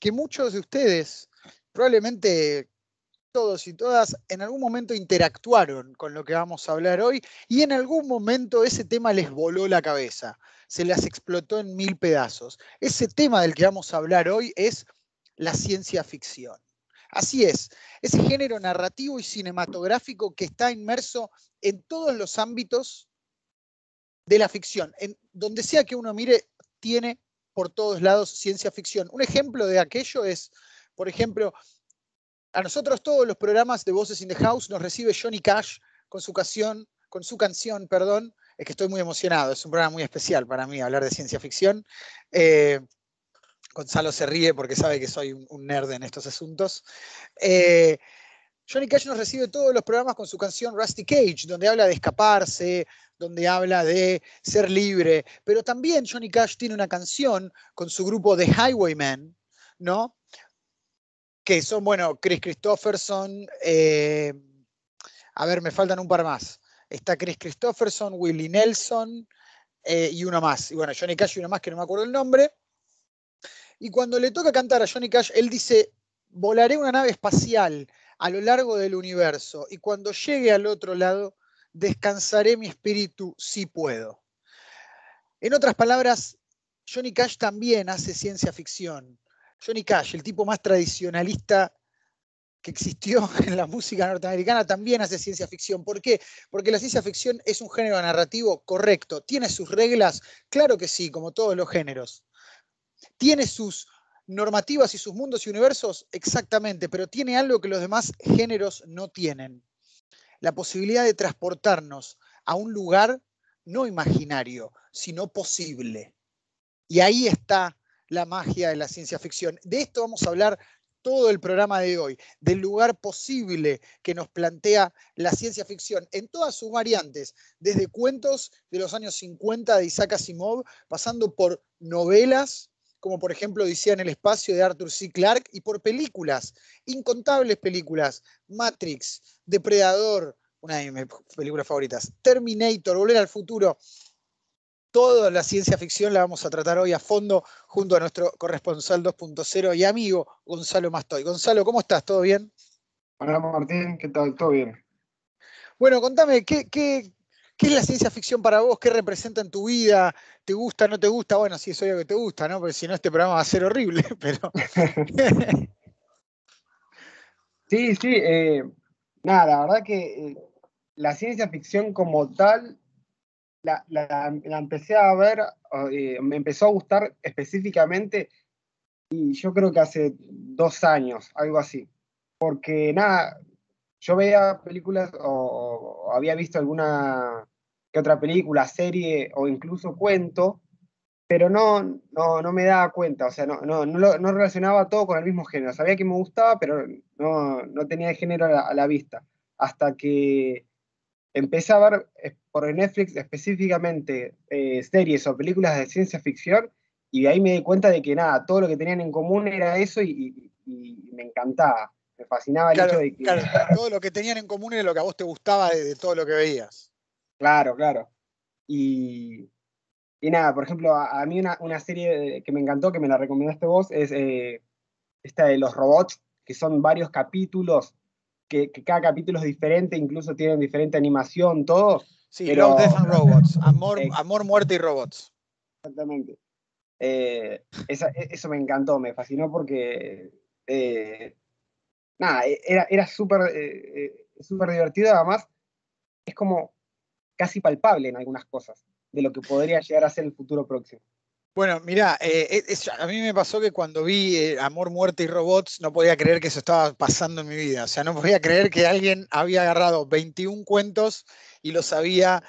que muchos de ustedes, probablemente todos y todas, en algún momento interactuaron con lo que vamos a hablar hoy y en algún momento ese tema les voló la cabeza, se las explotó en 1000 pedazos. Ese tema del que vamos a hablar hoy es la ciencia ficción. Así es, ese género narrativo y cinematográfico que está inmerso en todos los ámbitos de la ficción. En donde sea que uno mire, tiene por todos lados ciencia ficción. Un ejemplo de aquello es, por ejemplo, a nosotros todos los programas de Voces in the House nos recibe Johnny Cash con su canción, es que estoy muy emocionado, es un programa muy especial para mí hablar de ciencia ficción. Gonzalo se ríe porque sabe que soy un nerd en estos asuntos. Johnny Cash nos recibe todos los programas con su canción Rusty Cage, donde habla de escaparse, donde habla de ser libre, pero también Johnny Cash tiene una canción con su grupo The Highwaymen, ¿no? Que son, bueno, Chris Christopherson, a ver, me faltan un par más. Está Chris Christopherson, Willie Nelson y uno más. Y bueno, Johnny Cash y uno más que no me acuerdo el nombre. Y cuando le toca cantar a Johnny Cash, él dice, volaré una nave espacial a lo largo del universo y cuando llegue al otro lado, descansaré mi espíritu si puedo. En otras palabras, Johnny Cash también hace ciencia ficción. Johnny Cash, el tipo más tradicionalista que existió en la música norteamericana, también hace ciencia ficción. ¿Por qué? Porque la ciencia ficción es un género narrativo correcto. ¿Tiene sus reglas? Claro que sí, como todos los géneros. ¿Tiene sus normativas y sus mundos y universos? Exactamente, pero tiene algo que los demás géneros no tienen. La posibilidad de transportarnos a un lugar no imaginario, sino posible. Y ahí está la magia de la ciencia ficción. De esto vamos a hablar todo el programa de hoy, del lugar posible que nos plantea la ciencia ficción en todas sus variantes, desde cuentos de los años 50 de Isaac Asimov, pasando por novelas, como por ejemplo Odisea en el espacio de Arthur C. Clarke, y por películas, incontables películas, Matrix, Depredador, una de mis películas favoritas, Terminator, Volver al Futuro. Toda la ciencia ficción la vamos a tratar hoy a fondo junto a nuestro corresponsal 2.0 y amigo Gonzalo Mastoy. Gonzalo, ¿cómo estás? ¿Todo bien? Hola Martín, ¿qué tal? ¿Todo bien? Bueno, contame, ¿qué es la ciencia ficción para vos? ¿Qué representa en tu vida? ¿Te gusta, no te gusta? Bueno, sí, es obvio que te gusta, ¿no? Porque si no, este programa va a ser horrible, pero... Sí, sí, nada, la verdad que la ciencia ficción como tal la empecé a ver, me empezó a gustar específicamente y yo creo que hace 2 años, algo así. Porque nada, yo veía películas o había visto alguna que otra película, serie o incluso cuento, pero no me daba cuenta, o sea, no relacionaba todo con el mismo género. Sabía que me gustaba, pero no tenía el género a la vista. Hasta que empecé a ver por Netflix específicamente series o películas de ciencia ficción, y de ahí me di cuenta de que nada, todo lo que tenían en común era eso y me encantaba. Me fascinaba el hecho Claro, de que, claro, todo lo que tenían en común era lo que a vos te gustaba de todo lo que veías. claro, claro. Y, y nada, por ejemplo, a mí una serie que me encantó, que me la recomendaste vos, es esta de los robots, que son varios capítulos, que cada capítulo es diferente, incluso tienen diferente animación, todo, Sí, Love, Death pero and Robots. Amor, muerte y robots. exactamente. Eso me encantó, me fascinó porque nada, era súper divertido, además es como casi palpable en algunas cosas de lo que podría llegar a ser el futuro próximo. Bueno, mirá, a mí me pasó que cuando vi Amor, Muerte y Robots no podía creer que eso estaba pasando en mi vida. O sea, no podía creer que alguien había agarrado 21 cuentos y los había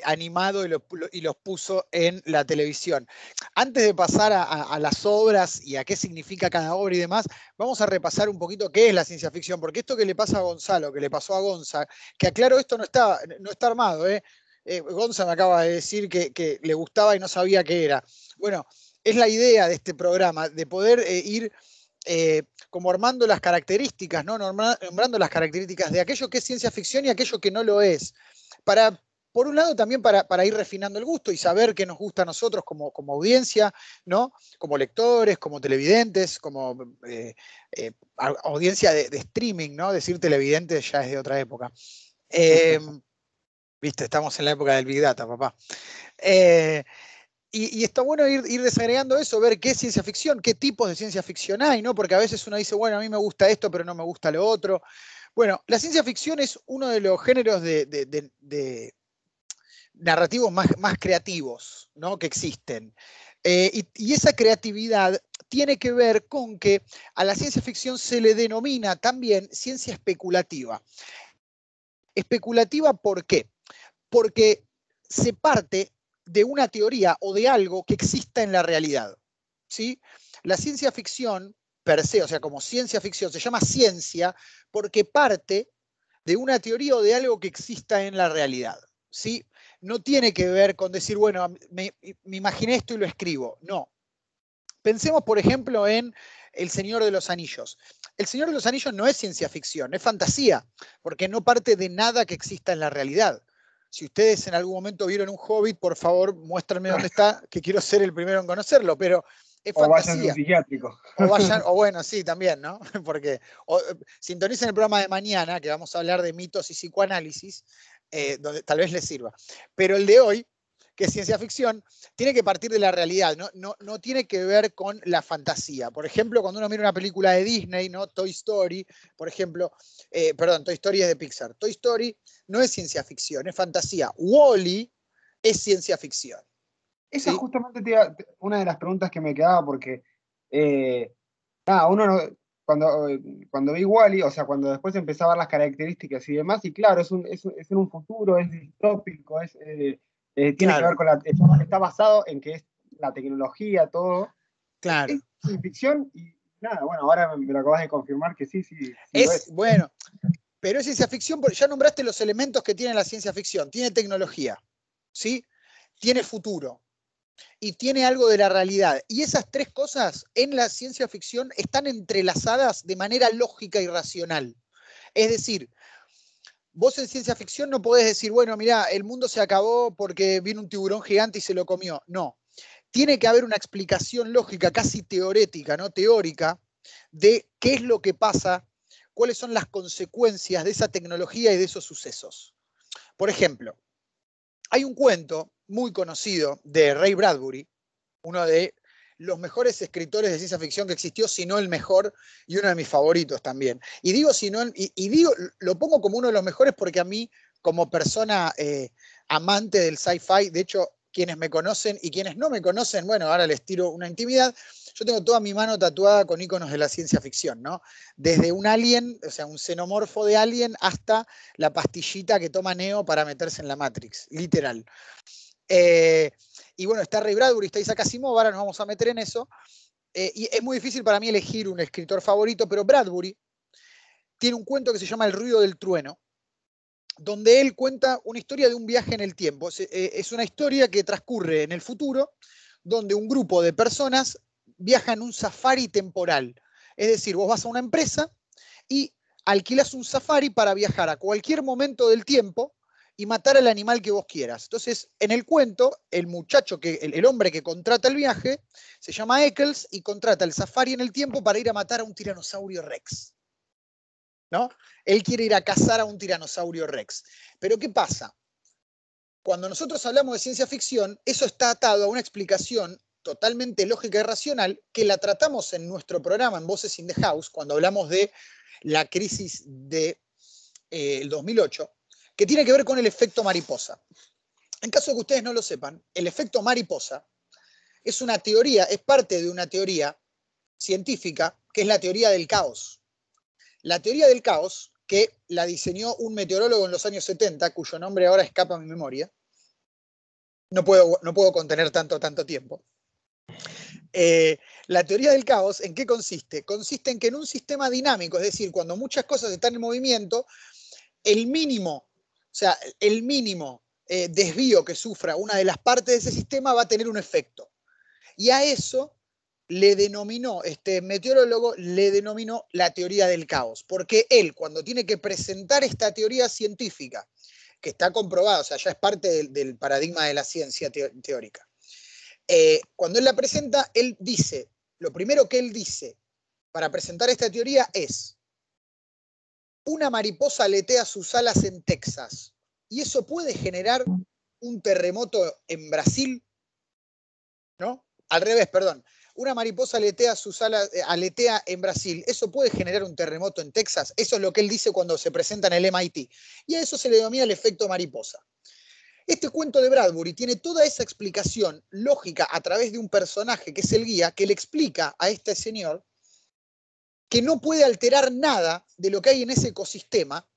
animado y los puso en la televisión. Antes de pasar a las obras y a qué significa cada obra y demás, vamos a repasar un poquito qué es la ciencia ficción, porque esto que le pasa a Gonzalo, que le pasó a Gonza, que aclaro, esto no está armado, ¿eh? Gonza me acaba de decir que le gustaba y no sabía qué era. Bueno, es la idea de este programa, de poder ir como armando las características, ¿no? Nombrando las características de aquello que es ciencia ficción y aquello que no lo es, para por un lado también para ir refinando el gusto y saber qué nos gusta a nosotros como audiencia, ¿no? Como lectores, como televidentes, como audiencia de streaming, ¿no? Decir televidente ya es de otra época. Viste, estamos en la época del Big Data, papá. Y está bueno ir desagregando eso, ver qué es ciencia ficción, qué tipos de ciencia ficción hay, ¿no? Porque a veces uno dice, bueno, a mí me gusta esto, pero no me gusta lo otro. Bueno, la ciencia ficción es uno de los géneros de narrativos más creativos, ¿no? Que existen. Y esa creatividad tiene que ver con que a la ciencia ficción se le denomina también ciencia especulativa. ¿Especulativa por qué? Porque se parte de una teoría o de algo que exista en la realidad, ¿sí? La ciencia ficción, per se, o sea, como ciencia ficción, se llama ciencia porque parte de una teoría o de algo que exista en la realidad, ¿sí? No tiene que ver con decir, bueno, me imaginé esto y lo escribo. No. Pensemos, por ejemplo, en El Señor de los Anillos. El Señor de los Anillos no es ciencia ficción, es fantasía, porque no parte de nada que exista en la realidad. Si ustedes en algún momento vieron un Hobbit, por favor, muéstrenme dónde está, que quiero ser el primero en conocerlo, pero es O vayan a un fantasía. psiquiátrico. O vayan, o bueno, sí, también, ¿no? Porque sintonicen el programa de mañana, que vamos a hablar de mitos y psicoanálisis, donde tal vez les sirva. Pero el de hoy, que es ciencia ficción, tiene que partir de la realidad, no tiene que ver con la fantasía. Por ejemplo, cuando uno mira una película de Disney, ¿no? Toy Story, por ejemplo, perdón, Toy Story es de Pixar. Toy Story no es ciencia ficción, es fantasía. Wall-E es ciencia ficción. Esa ¿Sí? justamente una de las preguntas que me quedaba, porque nada, cuando vi Wall-E, o sea, cuando después empecé a ver las características y demás, y claro, es en un futuro, es distópico, tiene que ver Claro, con está basado en que es la tecnología, todo. claro. Es ciencia ficción y nada, bueno, ahora me lo acabas de confirmar que sí, sí, sí lo Es, es. bueno, pero es ciencia ficción, porque ya nombraste los elementos que tiene la ciencia ficción. Tiene tecnología, ¿sí? Tiene futuro y tiene algo de la realidad. Y esas tres cosas en la ciencia ficción están entrelazadas de manera lógica y racional. Es decir, vos en ciencia ficción no podés decir, bueno, mirá, el mundo se acabó porque vino un tiburón gigante y se lo comió. No. Tiene que haber una explicación lógica, casi teorética, ¿no? Teórica, de qué es lo que pasa, cuáles son las consecuencias de esa tecnología y de esos sucesos. Por ejemplo, hay un cuento muy conocido de Ray Bradbury, uno de los mejores escritores de ciencia ficción que existió, si no el mejor, y uno de mis favoritos también. Y digo, si no, y digo, lo pongo como uno de los mejores porque a mí, como persona amante del sci-fi, de hecho, quienes me conocen y quienes no me conocen, bueno, ahora les tiro una intimidad, yo tengo toda mi mano tatuada con iconos de la ciencia ficción, ¿no? Desde un alien, o sea, un xenomorfo de alien, hasta la pastillita que toma Neo para meterse en la Matrix, literal. Y bueno, está Ray Bradbury, está Isaac Asimov, ahora nos vamos a meter en eso. Y es muy difícil para mí elegir un escritor favorito, pero Bradbury tiene un cuento que se llama El ruido del trueno, donde él cuenta una historia de un viaje en el tiempo. Es una historia que transcurre en el futuro, donde un grupo de personas viaja en un safari temporal. Es decir, vos vas a una empresa y alquilas un safari para viajar a cualquier momento del tiempo y matar al animal que vos quieras. Entonces, en el cuento, el muchacho, el hombre que contrata el viaje, se llama Eccles y contrata el safari en el tiempo para ir a matar a un tiranosaurio rex. ¿No? Él quiere ir a cazar a un tiranosaurio rex. Pero ¿qué pasa? Cuando nosotros hablamos de ciencia ficción, eso está atado a una explicación totalmente lógica y racional que la tratamos en nuestro programa en Voces in the House, cuando hablamos de la crisis del 2008, que tiene que ver con el efecto mariposa. En caso de que ustedes no lo sepan, el efecto mariposa es una teoría, es parte de una teoría científica que es la teoría del caos. La teoría del caos, que la diseñó un meteorólogo en los años 70, cuyo nombre ahora escapa a mi memoria, no puedo contener tanto tiempo. La teoría del caos, ¿en qué consiste? Consiste en que en un sistema dinámico, es decir, cuando muchas cosas están en movimiento, el mínimo, o sea, el mínimo desvío que sufra una de las partes de ese sistema va a tener un efecto. Y a eso este meteorólogo le denominó la teoría del caos, porque él, cuando tiene que presentar esta teoría científica que está comprobada, o sea, ya es parte del paradigma de la ciencia teórica. Cuando él la presenta, él dice, lo primero que él dice para presentar esta teoría es: una mariposa aletea sus alas en Texas y eso puede generar un terremoto en Brasil, ¿no? Al revés, perdón. Una mariposa aletea sus alas, aletea en Brasil. ¿Eso puede generar un terremoto en Texas? Eso es lo que él dice cuando se presenta en el MIT. Y a eso se le denomina el efecto mariposa. Este cuento de Bradbury tiene toda esa explicación lógica a través de un personaje que es el guía, que le explica a este señor que no puede alterar nada de lo que hay en ese ecosistema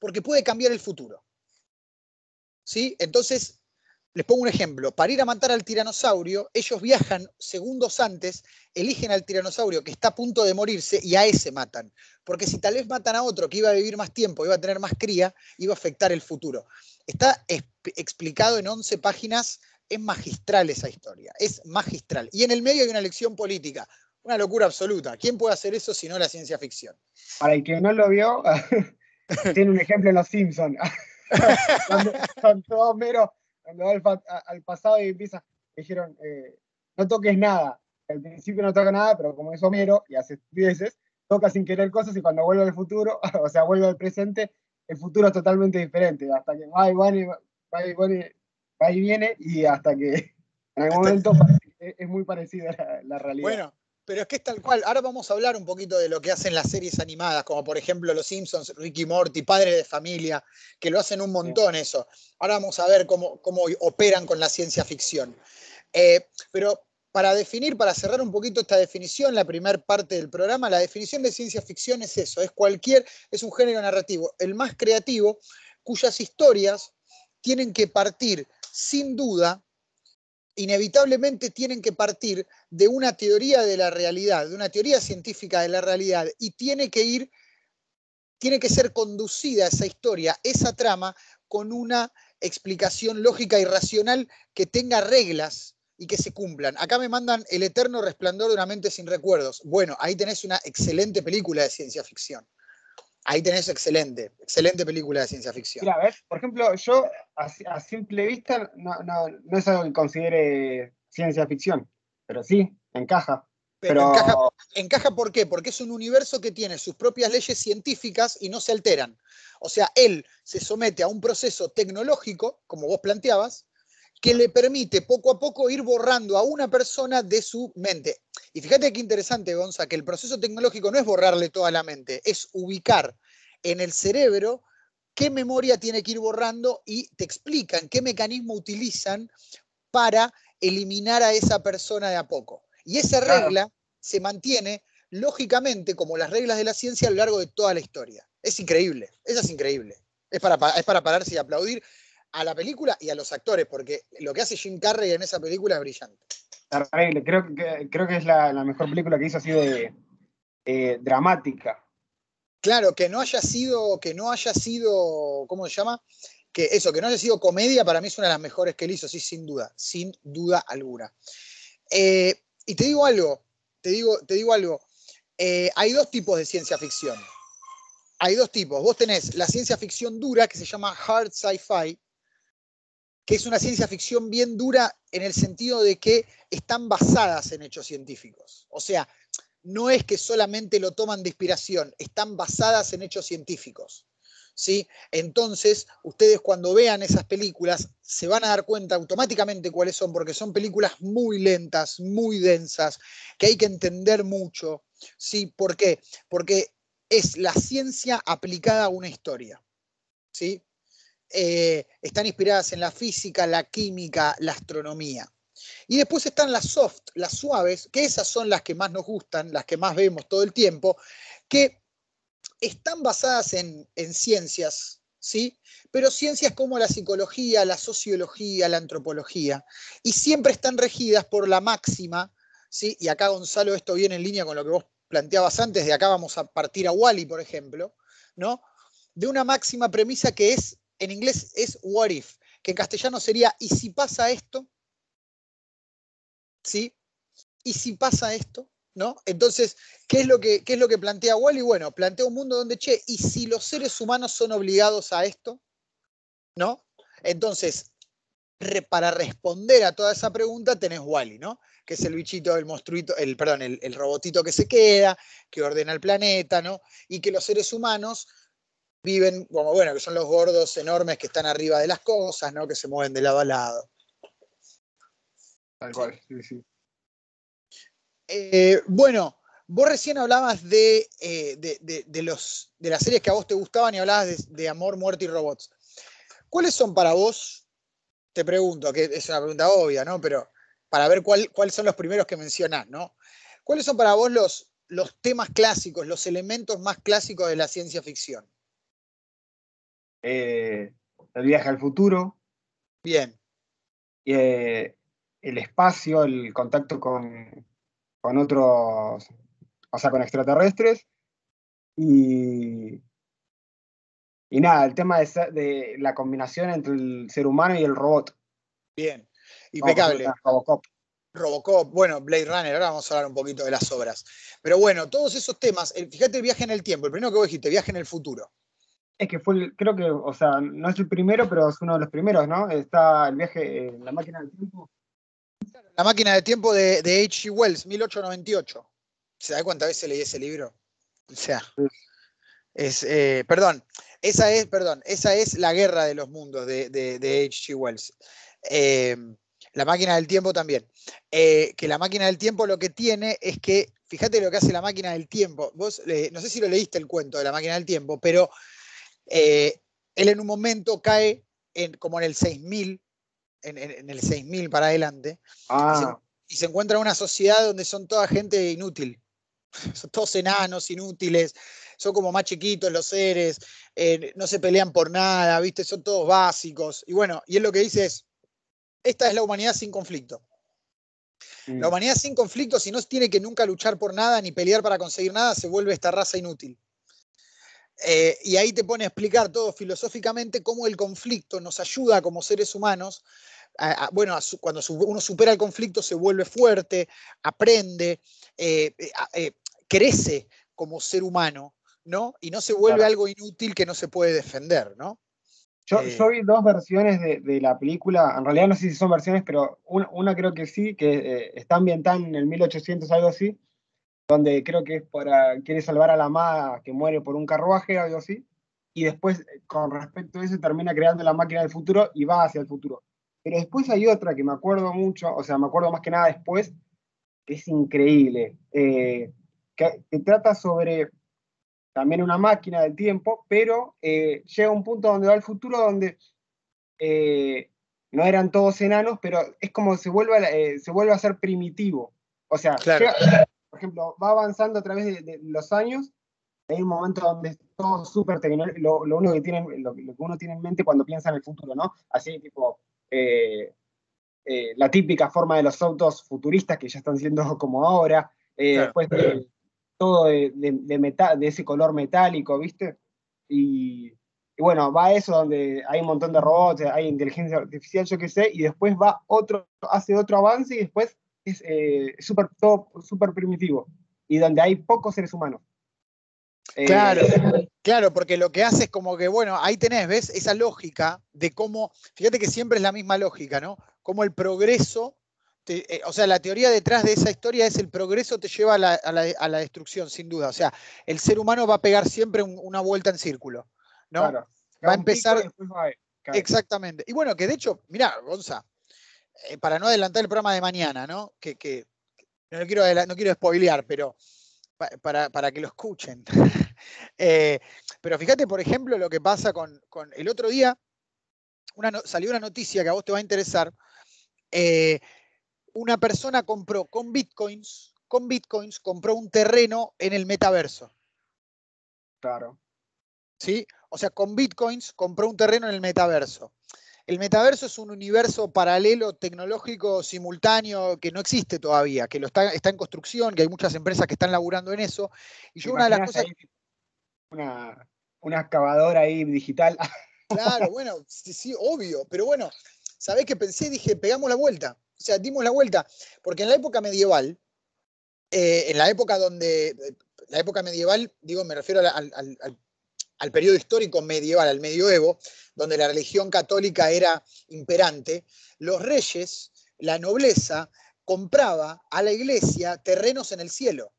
porque puede cambiar el futuro. ¿Sí? Entonces, les pongo un ejemplo. Para ir a matar al tiranosaurio, ellos viajan segundos antes, eligen al tiranosaurio que está a punto de morirse y a ese matan. Porque si tal vez matan a otro que iba a vivir más tiempo, iba a tener más cría, iba a afectar el futuro. Está explicado en 11 páginas, es magistral esa historia, es magistral. Y en el medio hay una lección política, una locura absoluta. ¿Quién puede hacer eso si no la ciencia ficción? Para el que no lo vio, tiene un ejemplo en Los Simpsons. Cuando Homero, cuando va al pasado y empieza, dijeron, no toques nada. Al principio no toca nada, pero como es Homero y hace estupideces, toca sin querer cosas y cuando vuelve al futuro, o sea, vuelve al presente, el futuro es totalmente diferente. Hasta que va y viene y hasta que en algún momento es muy parecida a la realidad. Bueno, pero es que es tal cual. Ahora vamos a hablar un poquito de lo que hacen las series animadas, como por ejemplo Los Simpsons, Ricky Morty, Padres de Familia, que lo hacen un montón eso. Ahora vamos a ver cómo operan con la ciencia ficción. Pero para definir, para cerrar un poquito esta definición, la primera parte del programa, la definición de ciencia ficción es eso, es un género narrativo, el más creativo, cuyas historias tienen que partir sin duda, inevitablemente tienen que partir de una teoría de la realidad, de una teoría científica de la realidad, y tiene que ser conducida esa historia, esa trama, con una explicación lógica y racional que tenga reglas y que se cumplan. Acá me mandan El eterno resplandor de una mente sin recuerdos. Bueno, ahí tenés una excelente película de ciencia ficción. Ahí tenés excelente película de ciencia ficción. Mira, a ver, por ejemplo, yo a simple vista no es algo que considere ciencia ficción, pero sí, encaja. Pero Pero encaja ¿por qué? Porque es un universo que tiene sus propias leyes científicas y no se alteran. O sea, él se somete a un proceso tecnológico, como vos planteabas, que le permite poco a poco ir borrando a una persona de su mente. Y fíjate qué interesante, Gonza, que el proceso tecnológico no es borrarle toda la mente, es ubicar en el cerebro qué memoria tiene que ir borrando y te explican qué mecanismo utilizan para eliminar a esa persona de a poco. Y esa claro, regla se mantiene lógicamente como las reglas de la ciencia a lo largo de toda la historia. Es increíble, esa es increíble. Es para pararse y aplaudir a la película y a los actores, porque lo que hace Jim Carrey en esa película es brillante. terrible. Creo que es la mejor película que hizo así de dramática. Claro, que no haya sido, ¿cómo se llama? Que no haya sido comedia, para mí es una de las mejores que él hizo, sí, sin duda alguna. Y te digo algo, hay dos tipos de ciencia ficción. Hay dos tipos. Vos tenés la ciencia ficción dura, que se llama hard sci-fi, que es una ciencia ficción bien dura en el sentido de que están basadas en hechos científicos. O sea, no es que solamente lo toman de inspiración, están basadas en hechos científicos. ¿Sí? Entonces, ustedes cuando vean esas películas se van a dar cuenta automáticamente cuáles son, porque son películas muy lentas, muy densas, que hay que entender mucho. ¿Sí? ¿Por qué? Porque es la ciencia aplicada a una historia. ¿Sí? Están inspiradas en la física, la química, la astronomía. Y después están las soft, las suaves, que esas son las que más nos gustan, las que más vemos todo el tiempo, que están basadas en ciencias, ¿sí? Pero ciencias como la psicología, la sociología, la antropología, y siempre están regidas por la máxima, ¿sí? Y acá, Gonzalo, esto viene en línea con lo que vos planteabas antes, de acá vamos a partir a Wall-E, por ejemplo, ¿no? De una máxima premisa que es, en inglés es what if, que en castellano sería, ¿y si pasa esto? ¿Sí? ¿Y si pasa esto? ¿No? Entonces, ¿qué es lo que plantea Wall-E? Bueno, plantea un mundo donde, che, ¿y si los seres humanos son obligados a esto? ¿no? Entonces, para responder a toda esa pregunta tenés Wall-E, ¿no? Que es el bichito, el monstruito, el robotito que se queda, que ordena el planeta, ¿no? Y que los seres humanos viven, como bueno, que son los gordos enormes que están arriba de las cosas, ¿no? Que se mueven de lado a lado. Tal cual, sí, sí. Bueno, vos recién hablabas de las series que a vos te gustaban y hablabas de Amor, Muerte y Robots. ¿Cuáles son para vos, te pregunto, que es una pregunta obvia, ¿no? Pero para ver cuáles son los primeros que mencionás, ¿no? ¿Cuáles son para vos los temas clásicos, los elementos más clásicos de la ciencia ficción? El viaje al futuro, Bien, el espacio, el contacto con otros, o sea, con extraterrestres, y, y nada, el tema de la combinación entre el ser humano y el robot, bien. como por ejemplo Impecable. está Robocop. Robocop, bueno, Blade Runner, ahora vamos a hablar un poquito de las obras. Pero bueno, todos esos temas, fíjate el viaje en el tiempo, el primero que vos dijiste, viaje en el futuro. Es que fue, creo que, o sea, no es el primero, pero es uno de los primeros, ¿no? Está el viaje, la máquina del tiempo. La máquina de tiempo de H.G. Wells, 1898. ¿Se da cuántas veces leí ese libro? O sea, perdón, esa es La Guerra de los Mundos de H.G. Wells. Eh, la máquina del tiempo también. Que la máquina del tiempo lo que tiene es que, fíjate lo que hace la máquina del tiempo. Vos, no sé si lo leíste el cuento de la máquina del tiempo, pero él en un momento cae como en el 6000, en el 6000 para adelante, y se, Ah, y se encuentra en una sociedad donde son toda gente inútil. Son todos enanos, inútiles, son como más chiquitos los seres, no se pelean por nada, ¿viste? Son todos básicos. Y bueno, y él lo que dice es, esta es la humanidad sin conflicto. La mm, humanidad sin conflicto, si no tiene que nunca luchar por nada ni pelear para conseguir nada, se vuelve esta raza inútil. Y ahí te pone a explicar todo filosóficamente cómo el conflicto nos ayuda como seres humanos. Bueno, cuando uno supera el conflicto se vuelve fuerte, aprende, eh, eh, crece como ser humano, ¿no? Y no se vuelve claro. algo inútil que no se puede defender, ¿no? Yo vi dos versiones de la película, en realidad no sé si son versiones, pero una creo que sí, que está ambientada en el 1800, algo así, donde creo que es quiere salvar a la amada que muere por un carruaje, algo así, y después, con respecto a eso, termina creando la máquina del futuro y va hacia el futuro. Pero después hay otra que me acuerdo mucho, o sea, me acuerdo más que nada después, que es increíble, que trata sobre también una máquina del tiempo, pero llega un punto donde va al futuro donde eh, no eran todos enanos, pero es como se vuelve a ser primitivo. O sea, Claro, por ejemplo, va avanzando a través de los años. Hay un momento donde es todo súper tecnológico, lo único que lo que uno tiene en mente cuando piensa en el futuro, ¿no? Así tipo, eh, la típica forma de los autos futuristas que ya están siendo como ahora, claro. después de todo de ese color metálico, ¿viste? Y bueno, va a eso donde hay un montón de robots, hay inteligencia artificial, yo qué sé, y después va otro, hace otro avance y después es todo súper primitivo, y donde hay pocos seres humanos. Claro, Eh, claro, porque lo que hace es como que, bueno, ahí tenés, ¿ves? Esa lógica de cómo, fíjate que siempre es la misma lógica, ¿no? Cómo el progreso, o sea, la teoría detrás de esa historia es el progreso te lleva a la destrucción, sin duda. O sea, el ser humano va a pegar siempre una vuelta en círculo, ¿no? claro, Va da a un pico y empezar después cae. exactamente. Y bueno, que de hecho, mirá, Gonza, para no adelantar el programa de mañana, ¿no? Que no quiero spoilear, pero para que lo escuchen. Pero fíjate, por ejemplo, lo que pasa con el otro día, salió una noticia que a vos te va a interesar. Eh, una persona compró con bitcoins, compró un terreno en el metaverso. Claro, ¿Sí? O sea, con bitcoins compró un terreno en el metaverso. El metaverso es un universo paralelo tecnológico simultáneo que no existe todavía, que está en construcción, que hay muchas empresas que están laburando en eso. Y ¿te yo una de las imaginas cosas, ahí una excavadora ahí digital? claro, bueno, sí, sí, obvio, pero bueno, ¿sabés qué pensé? Dije, pegamos la vuelta, o sea, dimos la vuelta, porque en la época medieval, en la época donde, la época medieval, digo, me refiero al periodo histórico medieval, al medioevo, donde la religión católica era imperante, los reyes, la nobleza, compraba a la iglesia terrenos en el cielo.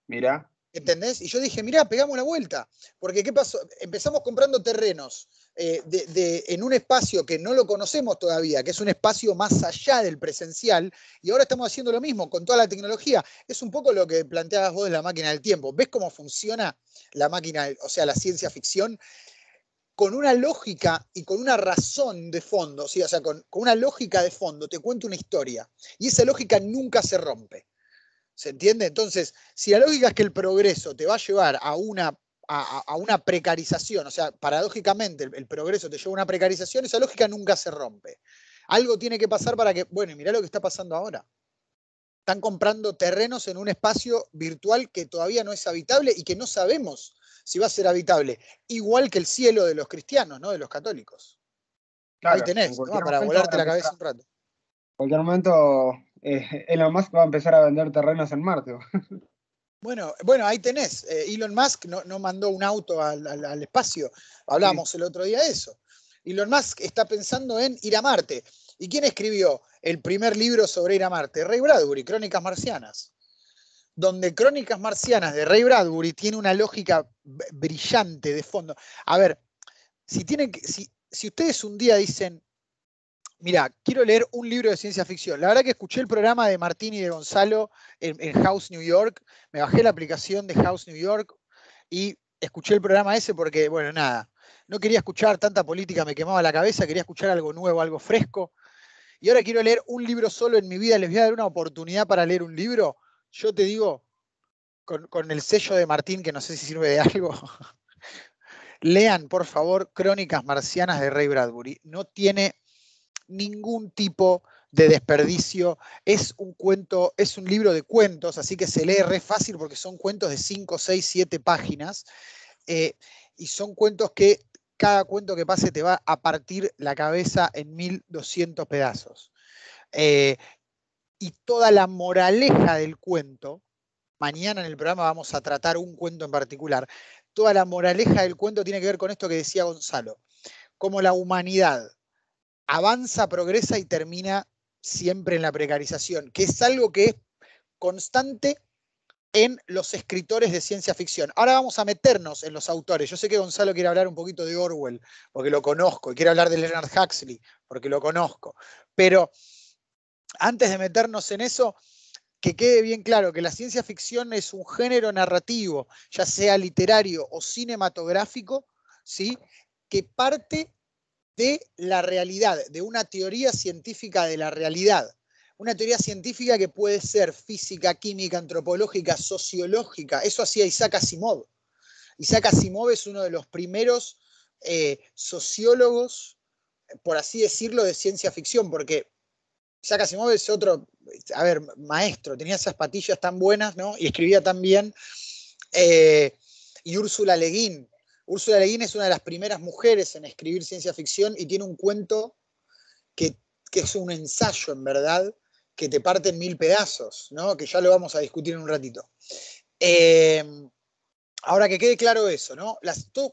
Mirá. ¿Entendés? Y yo dije, mirá, pegamos la vuelta. Porque ¿qué pasó? Empezamos comprando terrenos en un espacio que no lo conocemos todavía, que es un espacio más allá del presencial, y ahora estamos haciendo lo mismo con toda la tecnología. Es un poco lo que planteabas vos de la máquina del tiempo. ¿Ves cómo funciona la máquina, o sea, la ciencia ficción? Con una lógica y con una razón de fondo, ¿sí? O sea, con una lógica de fondo, te cuento una historia. Y esa lógica nunca se rompe. ¿Se entiende? Entonces, si la lógica es que el progreso te va a llevar a una precarización, o sea, paradójicamente el progreso te lleva a una precarización, esa lógica nunca se rompe. Algo tiene que pasar para que, bueno, y mirá lo que está pasando ahora. Están comprando terrenos en un espacio virtual que todavía no es habitable y que no sabemos si va a ser habitable, igual que el cielo de los cristianos, ¿no? De los católicos. Ahí Claro, en tenés, ¿no? cualquier Para momento van volarte a la empezar cabeza un rato. cualquier momento Elon Musk va a empezar a vender terrenos en Marte. Bueno, ahí tenés. Elon Musk no mandó un auto al espacio. Sí. Hablábamos el otro día de eso. Elon Musk está pensando en ir a Marte. ¿Y quién escribió el primer libro sobre ir a Marte? Ray Bradbury, Crónicas Marcianas. Donde Crónicas Marcianas de Ray Bradbury tiene una lógica brillante de fondo. A ver, si ustedes un día dicen, mira, quiero leer un libro de ciencia ficción. La verdad que escuché el programa de Martín y de Gonzalo en House New York, me bajé la aplicación de House New York y escuché el programa ese porque, bueno, nada, no quería escuchar tanta política, me quemaba la cabeza, quería escuchar algo nuevo, algo fresco. Y ahora quiero leer un libro solo en mi vida, les voy a dar una oportunidad para leer un libro. Yo te digo, con el sello de Martín, que no sé si sirve de algo, lean, por favor, Crónicas Marcianas de Ray Bradbury. No tiene ningún tipo de desperdicio. Es un cuento, es un libro de cuentos, así que se lee re fácil porque son cuentos de 5, 6, 7 páginas. Y son cuentos que cada cuento que pase te va a partir la cabeza en 1200 pedazos. Y toda la moraleja del cuento, mañana en el programa vamos a tratar un cuento en particular, toda la moraleja del cuento tiene que ver con esto que decía Gonzalo, como la humanidad avanza, progresa y termina siempre en la precarización, que es algo que es constante en los escritores de ciencia ficción. Ahora vamos a meternos en los autores. Yo sé que Gonzalo quiere hablar un poquito de Orwell, porque lo conozco, y quiere hablar de Leonard Huxley, porque lo conozco. Pero antes de meternos en eso, que quede bien claro que la ciencia ficción es un género narrativo, ya sea literario o cinematográfico, ¿sí? Que parte de la realidad, de una teoría científica de la realidad. Una teoría científica que puede ser física, química, antropológica, sociológica. Eso hacía Isaac Asimov. Isaac Asimov es uno de los primeros sociólogos, por así decirlo, de ciencia ficción, porque Isaac Asimov es otro, a ver, maestro, tenía esas patillas tan buenas, ¿no? Y escribía tan bien. Y Úrsula Le Guin. Úrsula Le Guin es una de las primeras mujeres en escribir ciencia ficción y tiene un cuento que, que es un ensayo, en verdad, que te parte en 1000 pedazos, ¿no? Que ya lo vamos a discutir en un ratito. Ahora que quede claro eso, ¿no?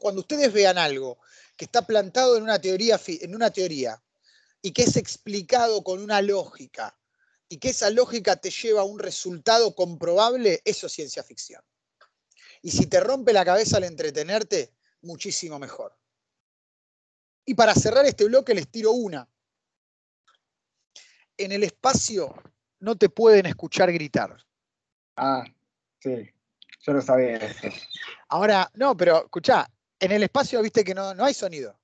Cuando ustedes vean algo que está plantado en una teoría y que es explicado con una lógica y que esa lógica te lleva a un resultado comprobable, eso es ciencia ficción. Y si te rompe la cabeza al entretenerte, muchísimo mejor. Y para cerrar este bloque les tiro una. En el espacio no te pueden escuchar gritar. Ah, sí, yo lo sabía esto. Ahora, no, pero escuchá, en el espacio viste que no hay sonido.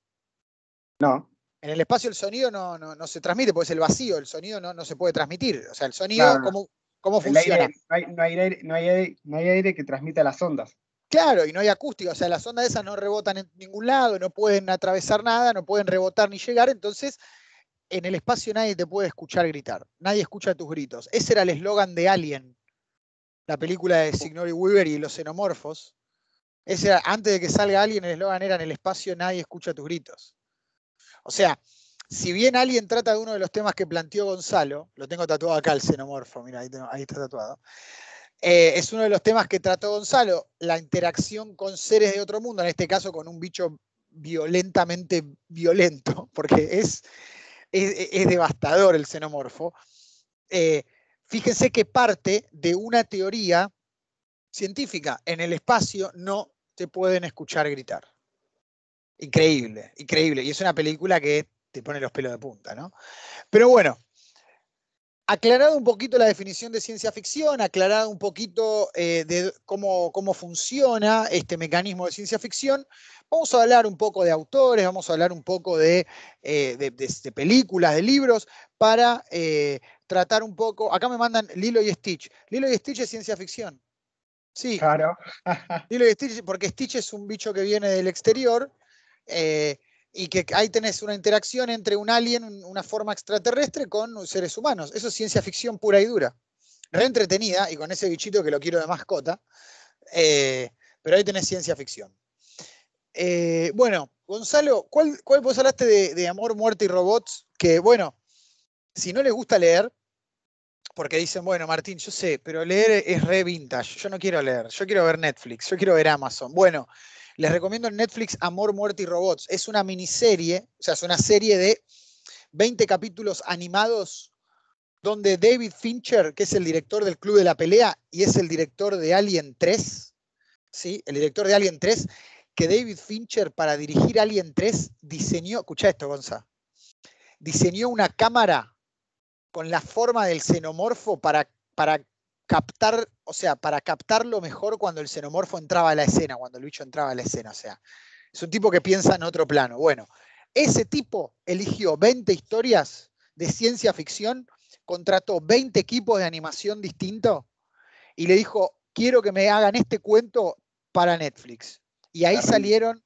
No, En el espacio el sonido no se transmite, porque es el vacío, el sonido no se puede transmitir. O sea, el sonido, claro, no. ¿cómo El funciona? aire, no hay aire que transmita las ondas. Claro, y no hay acústica, o sea, las ondas esas no rebotan en ningún lado, no pueden atravesar nada, no pueden rebotar ni llegar, entonces en el espacio nadie te puede escuchar gritar, nadie escucha tus gritos. Ese era el eslogan de Alien, la película de Sigourney Weaver y los xenomorfos. Ese era, antes de que salga Alien, el eslogan era: en el espacio nadie escucha tus gritos. O sea, si bien Alien trata de uno de los temas que planteó Gonzalo, lo tengo tatuado acá el xenomorfo, mira, ahí está tatuado. Es uno de los temas que trató Gonzalo, la interacción con seres de otro mundo, en este caso con un bicho violentamente violento, porque es devastador el xenomorfo. Fíjense que parte de una teoría científica. En el espacio no te pueden escuchar gritar. Increíble, increíble. Y es una película que te pone los pelos de punta, ¿no? Pero bueno, aclarado un poquito la definición de ciencia ficción, aclarado un poquito de cómo funciona este mecanismo de ciencia ficción, vamos a hablar un poco de autores, vamos a hablar un poco de películas, de libros, para tratar un poco. Acá me mandan Lilo y Stitch. Lilo y Stitch es ciencia ficción. Sí, Claro. Lilo y Stitch, porque Stitch es un bicho que viene del exterior. Y que ahí tenés una interacción entre un alien, una forma extraterrestre, con seres humanos. Eso es ciencia ficción pura y dura. Re entretenida, y con ese bichito que lo quiero de mascota, pero ahí tenés ciencia ficción. Bueno, Gonzalo, ¿cuál vos hablaste de Amor, Muerte y Robots? Que bueno, si no les gusta leer, porque dicen, bueno, Martín, yo sé, pero leer es re vintage, yo no quiero leer, yo quiero ver Netflix, yo quiero ver Amazon. Bueno, les recomiendo en Netflix Amor, Muerte y Robots. Es una miniserie, o sea, es una serie de 20 capítulos animados donde David Fincher, que es el director del Club de la Pelea y es el director de Alien 3, ¿sí? El director de Alien 3, que David Fincher para dirigir Alien 3 diseñó, escuchá esto, Gonza, diseñó una cámara con la forma del xenomorfo para captar, o sea, para captarlo mejor cuando el xenomorfo entraba a la escena, cuando el bicho entraba a la escena, o sea, es un tipo que piensa en otro plano. Bueno, ese tipo eligió 20 historias de ciencia ficción, contrató 20 equipos de animación distintos y le dijo, quiero que me hagan este cuento para Netflix. Y ahí salieron,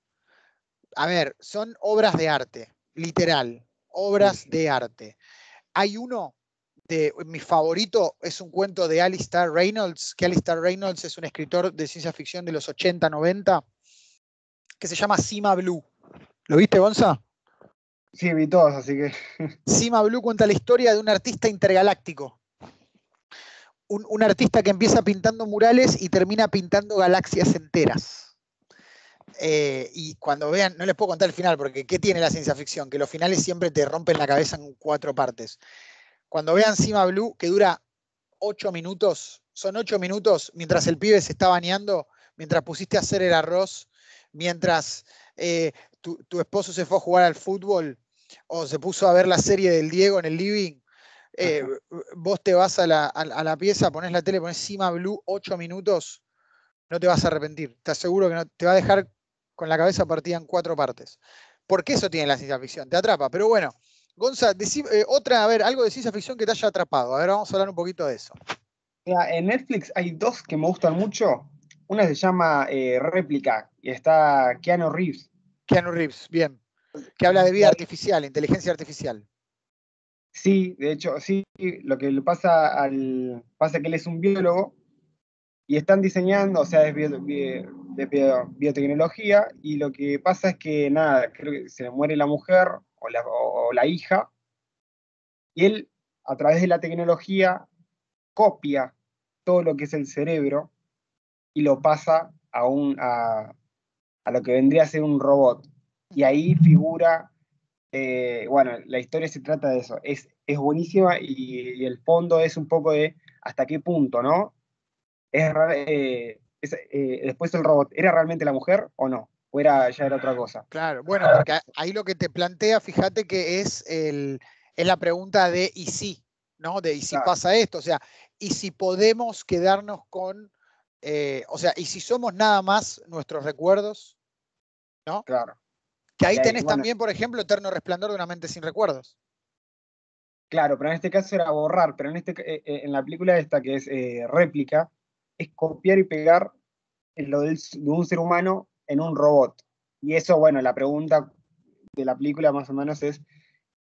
a ver, son obras de arte, literal, obras de arte. Hay uno mi favorito, es un cuento de Alistair Reynolds, que Alistair Reynolds es un escritor de ciencia ficción de los 80, 90, que se llama Cima Blue. ¿Lo viste, Gonza? Sí, vi todos, así que. Cima Blue cuenta la historia de un artista intergaláctico. Un artista que empieza pintando murales y termina pintando galaxias enteras. Y cuando vean, no les puedo contar el final, porque ¿qué tiene la ciencia ficción? Que los finales siempre te rompen la cabeza en 4 partes. Cuando vean Cima Blue, que dura 8 minutos, son 8 minutos mientras el pibe se está bañando, mientras pusiste a hacer el arroz, mientras tu esposo se fue a jugar al fútbol o se puso a ver la serie del Diego en el living. Vos te vas a la pieza, ponés la tele, ponés Cima Blue 8 minutos, no te vas a arrepentir. Te aseguro que no, te va a dejar con la cabeza partida en 4 partes. Porque eso tiene la ciencia ficción, te atrapa. Pero bueno, Gonza, otra, a ver, algo de ciencia ficción que te haya atrapado. A ver, vamos a hablar un poquito de eso. Mira, en Netflix hay dos que me gustan mucho. Una se llama Réplica y está Keanu Reeves. Keanu Reeves, bien. Que habla de vida artificial, inteligencia artificial. Sí, de hecho, sí, lo que le pasa que él es un biólogo y están diseñando, o sea, es biotecnología, y lo que pasa es que, nada, creo que se le muere la mujer o la hija, y él, a través de la tecnología, copia todo lo que es el cerebro y lo pasa a lo que vendría a ser un robot. Y ahí figura, bueno, la historia se trata de eso. Es buenísima y el fondo es un poco de hasta qué punto, ¿no? Después el robot, ¿era realmente la mujer o no? ¿O ya era otra cosa? Claro, bueno, porque ahí lo que te plantea, fíjate que es la pregunta de ¿y si? ¿No? De ¿y si Claro, pasa esto? O sea, ¿y si podemos quedarnos con, o sea, ¿y si somos nada más nuestros recuerdos? ¿No? claro. Que ahí Y ahí, tenés bueno, también, por ejemplo, Eterno Resplandor de una mente sin recuerdos. claro, pero en este caso era borrar, pero en la película esta que es réplica, es copiar y pegar de un ser humano en un robot. Y eso, bueno, la pregunta de la película más o menos ¿es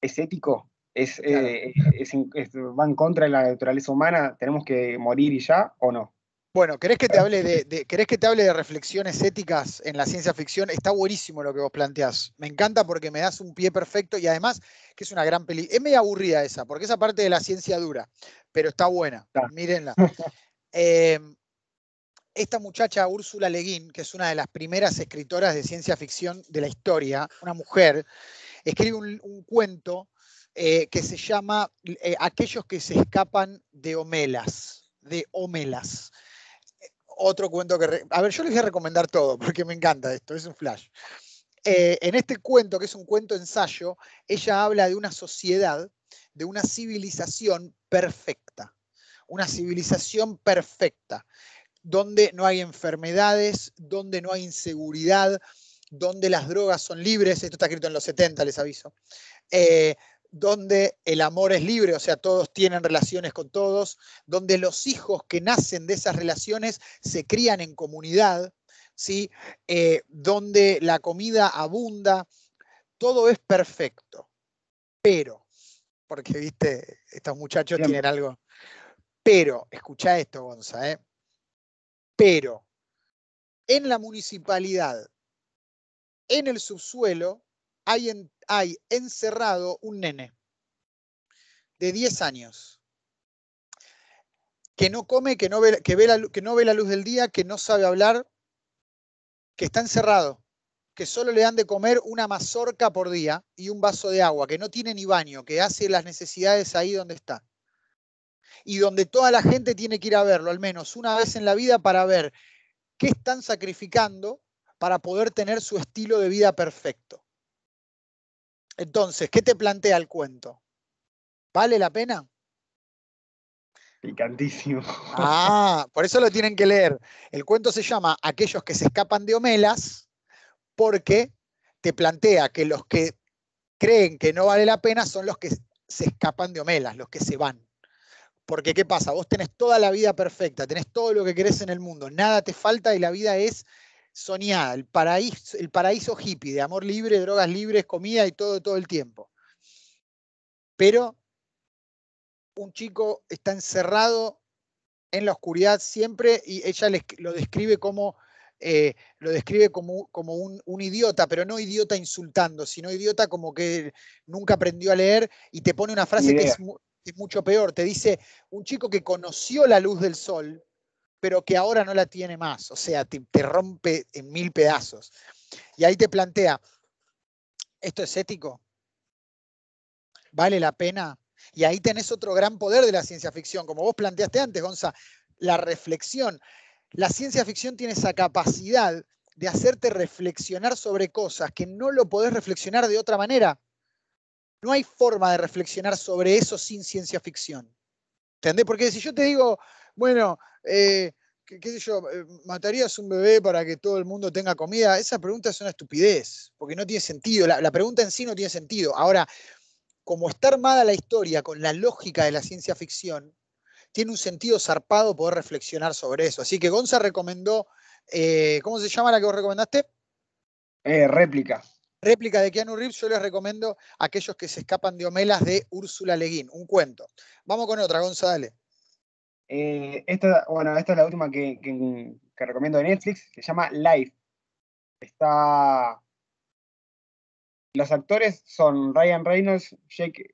ético? Claro. ¿Va en contra de la naturaleza humana? ¿Tenemos que morir y ya o no? Bueno, ¿querés que te hable ¿querés que te hable de reflexiones éticas en la ciencia ficción? Está buenísimo lo que vos planteás. Me encanta porque me das un pie perfecto y además que es una gran peli. Es medio aburrida esa, porque esa parte de la ciencia dura, pero está buena. Claro. Mírenla. esta muchacha, Úrsula Le Guin, que es una de las primeras escritoras de ciencia ficción de la historia, una mujer, escribe un cuento que se llama Aquellos que se escapan de Homelas. Otro cuento que... A ver, yo les voy a recomendar todo, porque me encanta esto, es un flash. En este cuento, que es un cuento ensayo, ella habla de una sociedad, de una civilización perfecta. Una civilización perfecta, donde no hay enfermedades, donde no hay inseguridad, donde las drogas son libres. Esto está escrito en los 70, les aviso. Donde el amor es libre, o sea, todos tienen relaciones con todos, donde los hijos que nacen de esas relaciones se crían en comunidad, ¿sí? Donde la comida abunda, todo es perfecto. Pero, porque viste, estos muchachos Siempre. tienen algo. Pero, escuchá esto, Gonza, pero en la municipalidad, en el subsuelo, hay encerrado un nene de 10 años que no come, que no ve la luz del día, que no sabe hablar, que está encerrado, que solo le dan de comer una mazorca por día y un vaso de agua, que no tiene ni baño, que hace las necesidades ahí donde está. Y donde toda la gente tiene que ir a verlo, al menos una vez en la vida, para ver qué están sacrificando para poder tener su estilo de vida perfecto. Entonces, ¿qué te plantea el cuento? ¿Vale la pena? Picantísimo. Ah, por eso lo tienen que leer. El cuento se llama Aquellos que se escapan de Homelas, porque te plantea que los que creen que no vale la pena son los que se escapan de Homelas, los que se van. Porque, ¿qué pasa? Vos tenés toda la vida perfecta, tenés todo lo que querés en el mundo, nada te falta y la vida es soñada, el paraíso hippie, de amor libre, drogas libres, comida y todo el tiempo. Pero un chico está encerrado en la oscuridad siempre y ella lo describe como, un idiota, pero no idiota insultando, sino idiota como que nunca aprendió a leer, y te pone una Ni frase que idea. es mucho peor. Te dice, un chico que conoció la luz del sol, pero que ahora no la tiene más. O sea, te rompe en mil pedazos. Y ahí te plantea, ¿esto es ético? ¿Vale la pena? Y ahí tenés otro gran poder de la ciencia ficción, como vos planteaste antes, Gonza, la reflexión. La ciencia ficción tiene esa capacidad de hacerte reflexionar sobre cosas que no lo podés reflexionar de otra manera. No hay forma de reflexionar sobre eso sin ciencia ficción. ¿Entendés? Porque si yo te digo, bueno, qué sé yo, ¿matarías un bebé para que todo el mundo tenga comida? Esa pregunta es una estupidez, porque no tiene sentido. La pregunta en sí no tiene sentido. Ahora, como está armada la historia con la lógica de la ciencia ficción, tiene un sentido zarpado poder reflexionar sobre eso. Así que Gonza recomendó, ¿cómo se llama la que vos recomendaste? Réplica. Réplica de Keanu Reeves. Yo les recomiendo Aquellos que se escapan de Homelas, de Úrsula Le Guin, un cuento. Vamos con otra, Gonza, dale. Esta es la última que recomiendo de Netflix, se llama Life. Los actores son Ryan Reynolds, Jake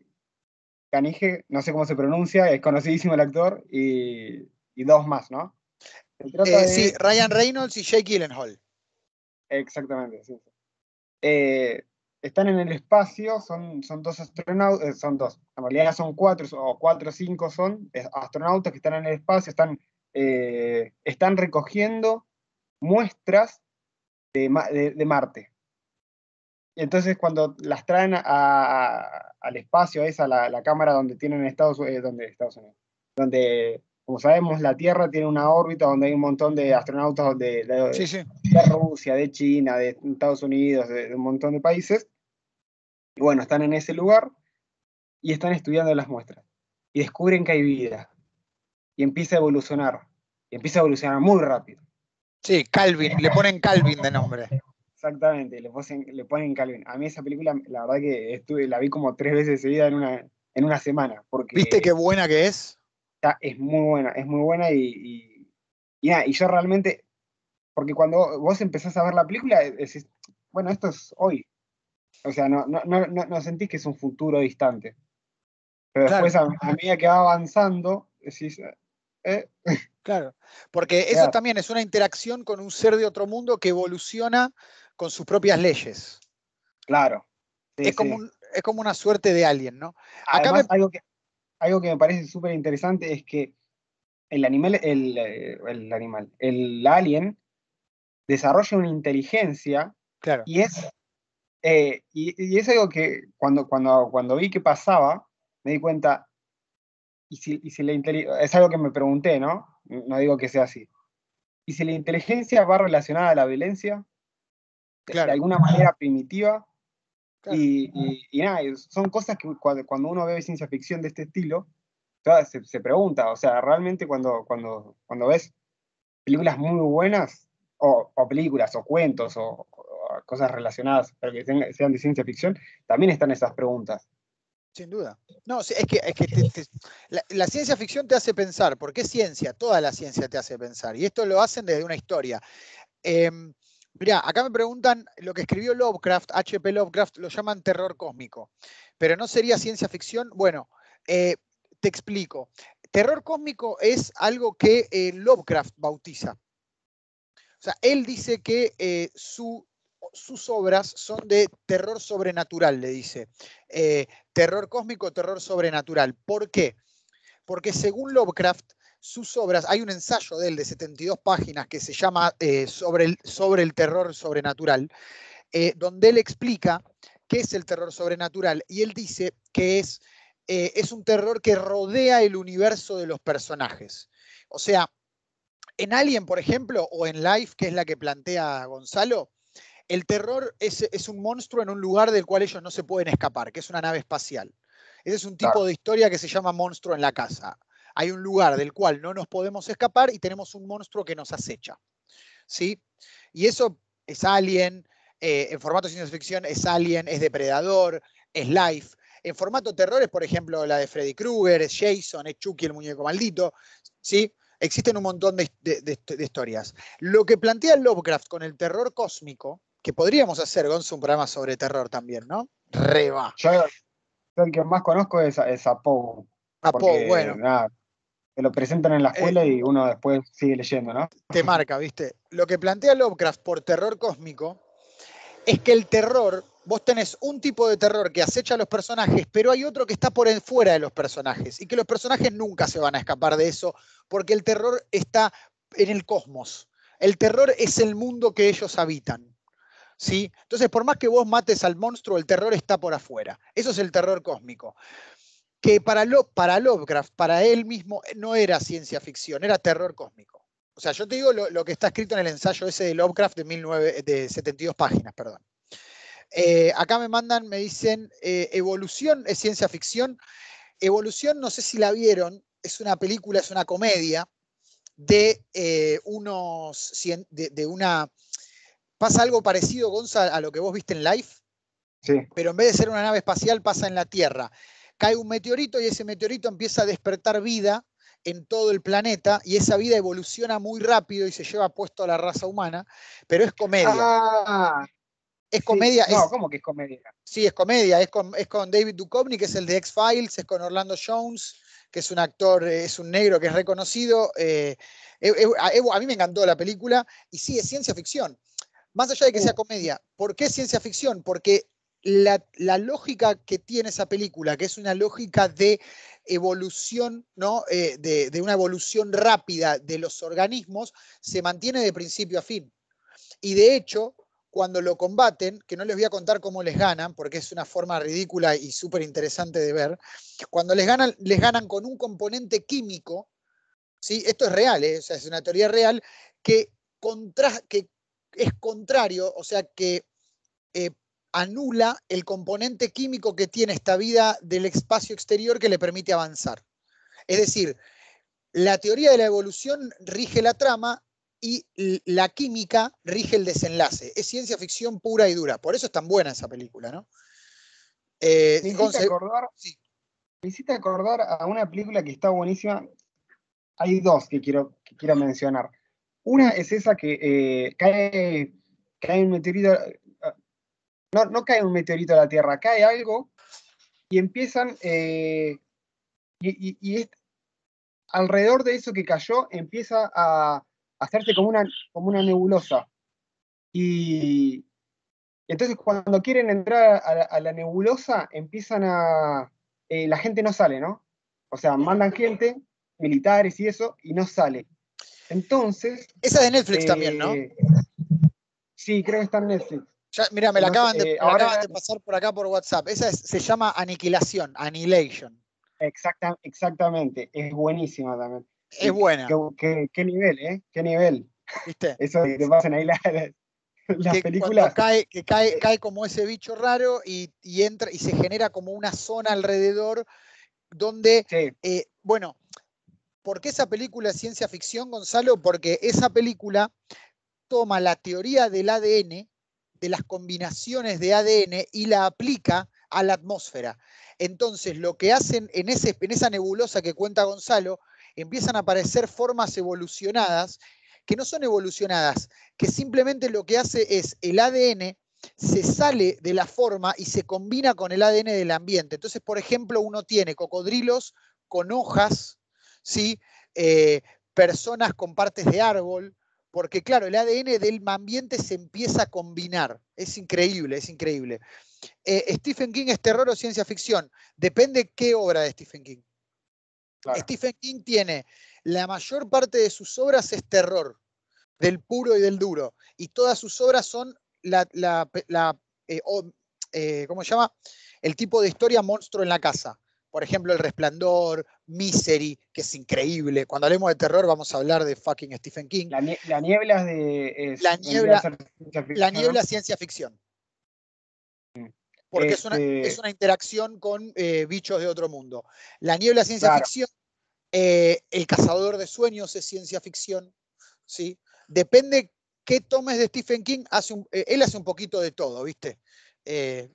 Canige, no sé cómo se pronuncia, es conocidísimo el actor, y dos más, ¿no? Se trata Sí, de... Ryan Reynolds y Jake Gyllenhaal. Exactamente, sí. Eh, Están en el espacio, son dos astronautas, son dos, en realidad son cuatro, o cuatro o cinco son astronautas que están en el espacio, están recogiendo muestras de Marte. Y entonces cuando las traen al espacio, esa la cámara donde tienen Estados Unidos, donde, como sabemos, la Tierra tiene una órbita donde hay un montón de astronautas Sí, sí. de Rusia, de China, de Estados Unidos, de un montón de países. Y bueno, están en ese lugar y están estudiando las muestras. Y descubren que hay vida. Y empieza a evolucionar. Y empieza a evolucionar muy rápido. Sí, Calvin, le ponen Calvin de nombre. Exactamente, le ponen Calvin. A mí esa película, la verdad que la vi como 3 veces seguida en una semana, ¿Viste qué porque buena que es? es muy buena y yo realmente, porque cuando vos empezás a ver la película, decís, bueno, esto es hoy. O sea, no sentís que es un futuro distante. Pero después, Claro. a medida que va avanzando, decís, eh, Claro, porque eso Claro, también es una interacción con un ser de otro mundo que evoluciona con sus propias leyes. claro, sí, sí. Es como una suerte de alien, ¿no? Acá me... Además, algo que me parece súper interesante es que el alien desarrolla una inteligencia Claro, y y es algo que cuando vi que pasaba, me di cuenta, y si es algo que me pregunté, ¿no? No digo que sea así. ¿Y si la inteligencia va relacionada a la violencia, de claro, alguna manera primitiva? claro. Y nada, son cosas que cuando uno ve ciencia ficción de este estilo, ¿sabes? Se pregunta, o sea, realmente cuando ves películas muy buenas, o películas, o cuentos, o cosas relacionadas, pero que sean de ciencia ficción, también están esas preguntas. Sin duda. No, sí, es que la ciencia ficción te hace pensar, porque es ciencia, toda la ciencia te hace pensar, y esto lo hacen desde una historia. Eh, Mirá, acá me preguntan, lo que escribió Lovecraft, H.P. Lovecraft, lo llaman terror cósmico, pero ¿no sería ciencia ficción? Bueno, eh, te explico. Terror cósmico es algo que Lovecraft bautiza. O sea, él dice que sus obras son de terror sobrenatural, le dice. Terror cósmico, terror sobrenatural. ¿Por qué? Porque según Lovecraft, sus obras, hay un ensayo de él de 72 páginas que se llama sobre el terror sobrenatural, donde él explica qué es el terror sobrenatural y él dice que es un terror que rodea el universo de los personajes. O sea, en Alien, por ejemplo, o en Life, que es la que plantea Gonzalo, el terror es un monstruo en un lugar del cual ellos no se pueden escapar, que es una nave espacial. Ese es un tipo Claro, de historia que se llama monstruo en la casa. Hay un lugar del cual no nos podemos escapar y tenemos un monstruo que nos acecha. ¿Sí? Y eso es Alien, en formato de ciencia ficción es Alien, es Depredador, es Life. En formato terror es, por ejemplo, la de Freddy Krueger, es Jason, es Chucky el muñeco maldito. ¿Sí? Existen un montón de historias. Lo que plantea Lovecraft con el terror cósmico, que podríamos hacer, Gonzo, un programa sobre terror también, ¿no? Reba. yo el que más conozco es a Poe, A Poe, porque bueno, nada, te lo presentan en la eh, escuela y uno después sigue leyendo, ¿no? te marca, ¿viste? Lo que plantea Lovecraft por terror cósmico es que el terror, vos tenés un tipo de terror que acecha a los personajes, pero hay otro que está por fuera de los personajes y que los personajes nunca se van a escapar de eso porque el terror está en el cosmos. El terror es el mundo que ellos habitan. ¿Sí? Entonces, por más que vos mates al monstruo, el terror está por afuera. Eso es el terror cósmico. Que para Lovecraft, para él mismo, no era ciencia ficción, era terror cósmico. O sea, yo te digo lo que está escrito en el ensayo ese de Lovecraft de 72 páginas, perdón. Acá me mandan, me dicen, Evolución es ciencia ficción. Evolución, no sé si la vieron, es una película, es una comedia de de una... Pasa algo parecido, Gonza, a lo que vos viste en Life, Sí. pero en vez de ser una nave espacial pasa en la Tierra. Cae un meteorito y ese meteorito empieza a despertar vida en todo el planeta y esa vida evoluciona muy rápido y se lleva puesto a la raza humana, pero es comedia. Ah, Es sí. comedia, No, ¿cómo que es comedia? sí, es comedia, es con David Duchovny, que es el de X-Files, es con Orlando Jones, que es un actor, es un negro que es reconocido. A mí me encantó la película y sí, es ciencia ficción. Más allá de que sea Uh, comedia, ¿por qué ciencia ficción? Porque la lógica que tiene esa película, que es una lógica de evolución, ¿no? De una evolución rápida de los organismos, se mantiene de principio a fin. Y de hecho, cuando lo combaten, que no les voy a contar cómo les ganan, porque es una forma ridícula y súper interesante de ver, cuando les ganan con un componente químico, ¿sí? Esto es real, o sea, es una teoría real, que, que es contrario, o sea, que eh, anula el componente químico que tiene esta vida del espacio exterior que le permite avanzar. Es decir, la teoría de la evolución rige la trama y la química rige el desenlace. Es ciencia ficción pura y dura. Por eso es tan buena esa película, ¿no? me hiciste Gonce, acordar, sí, me hiciste acordar a una película que está buenísima. Hay dos que quiero mencionar. Una es esa que cae un meteorito, no cae un meteorito a la Tierra, cae algo y empiezan, y alrededor de eso que cayó empieza a hacerse como una nebulosa. Y entonces cuando quieren entrar a la nebulosa, empiezan la gente no sale, ¿no? O sea, mandan gente, militares y eso, y no sale. Entonces, Esa de Netflix también, ¿no? eh, sí, creo que está en Netflix. Mira, Entonces, me la acaban de pasar por acá por WhatsApp. Esa se llama Aniquilación, Annihilation. Exactamente, es buenísima también. Es Y buena, qué nivel, ¿eh? Qué nivel. ¿viste? Eso de que te pasen ahí las Que cuando películas. cae como ese bicho raro y entra y se genera como una zona alrededor donde, Sí, bueno, ¿por qué esa película es ciencia ficción, Gonzalo? Porque esa película toma la teoría del ADN, de las combinaciones de ADN, y la aplica a la atmósfera. Entonces, lo que hacen en esa nebulosa que cuenta Gonzalo, empiezan a aparecer formas evolucionadas, que no son evolucionadas, que simplemente lo que hace es el ADN se sale de la forma y se combina con el ADN del ambiente. Entonces, por ejemplo, uno tiene cocodrilos con hojas, ¿sí? Personas con partes de árbol, porque claro, el ADN del ambiente se empieza a combinar. Es increíble, es increíble. ¿Stephen King es terror o ciencia ficción? Depende qué obra de Stephen King. claro. Stephen King tiene, la mayor parte de sus obras es terror, del puro y del duro, y todas sus obras son ¿cómo se llama? El tipo de historia monstruo en la casa. Por ejemplo, El Resplandor, Misery, que es increíble. Cuando hablemos de terror vamos a hablar de fucking Stephen King. La niebla La vendría a niebla, ser ciencia la ficción, ¿no? niebla ciencia ficción, porque es Este, una interacción con bichos de otro mundo. La niebla ciencia claro, ficción, El cazador de sueños es ciencia ficción, ¿sí? Depende qué tomes de Stephen King, él hace un poquito de todo, ¿viste?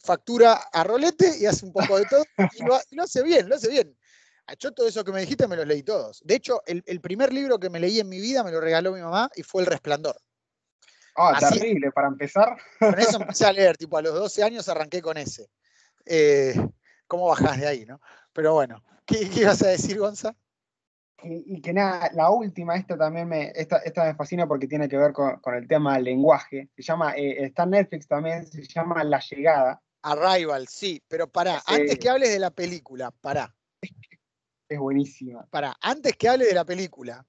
Factura a rolete y hace un poco de todo y lo hace bien, lo hace bien. Yo todo eso que me dijiste me los leí todos. De hecho, el primer libro que me leí en mi vida me lo regaló mi mamá y fue El Resplandor. Así, terrible, para empezar. con eso empecé a leer, tipo a los 12 años arranqué con ese. Eh, ¿Cómo bajás de ahí, no? Pero bueno, ¿qué ibas a decir, Gonza? Y que nada, la última, esta me fascina porque tiene que ver con el tema del lenguaje. Se llama, está en Netflix también, se llama La Llegada. Arrival, sí, pero pará, antes que Ese hables de la película, es buenísima. antes que hables de la película,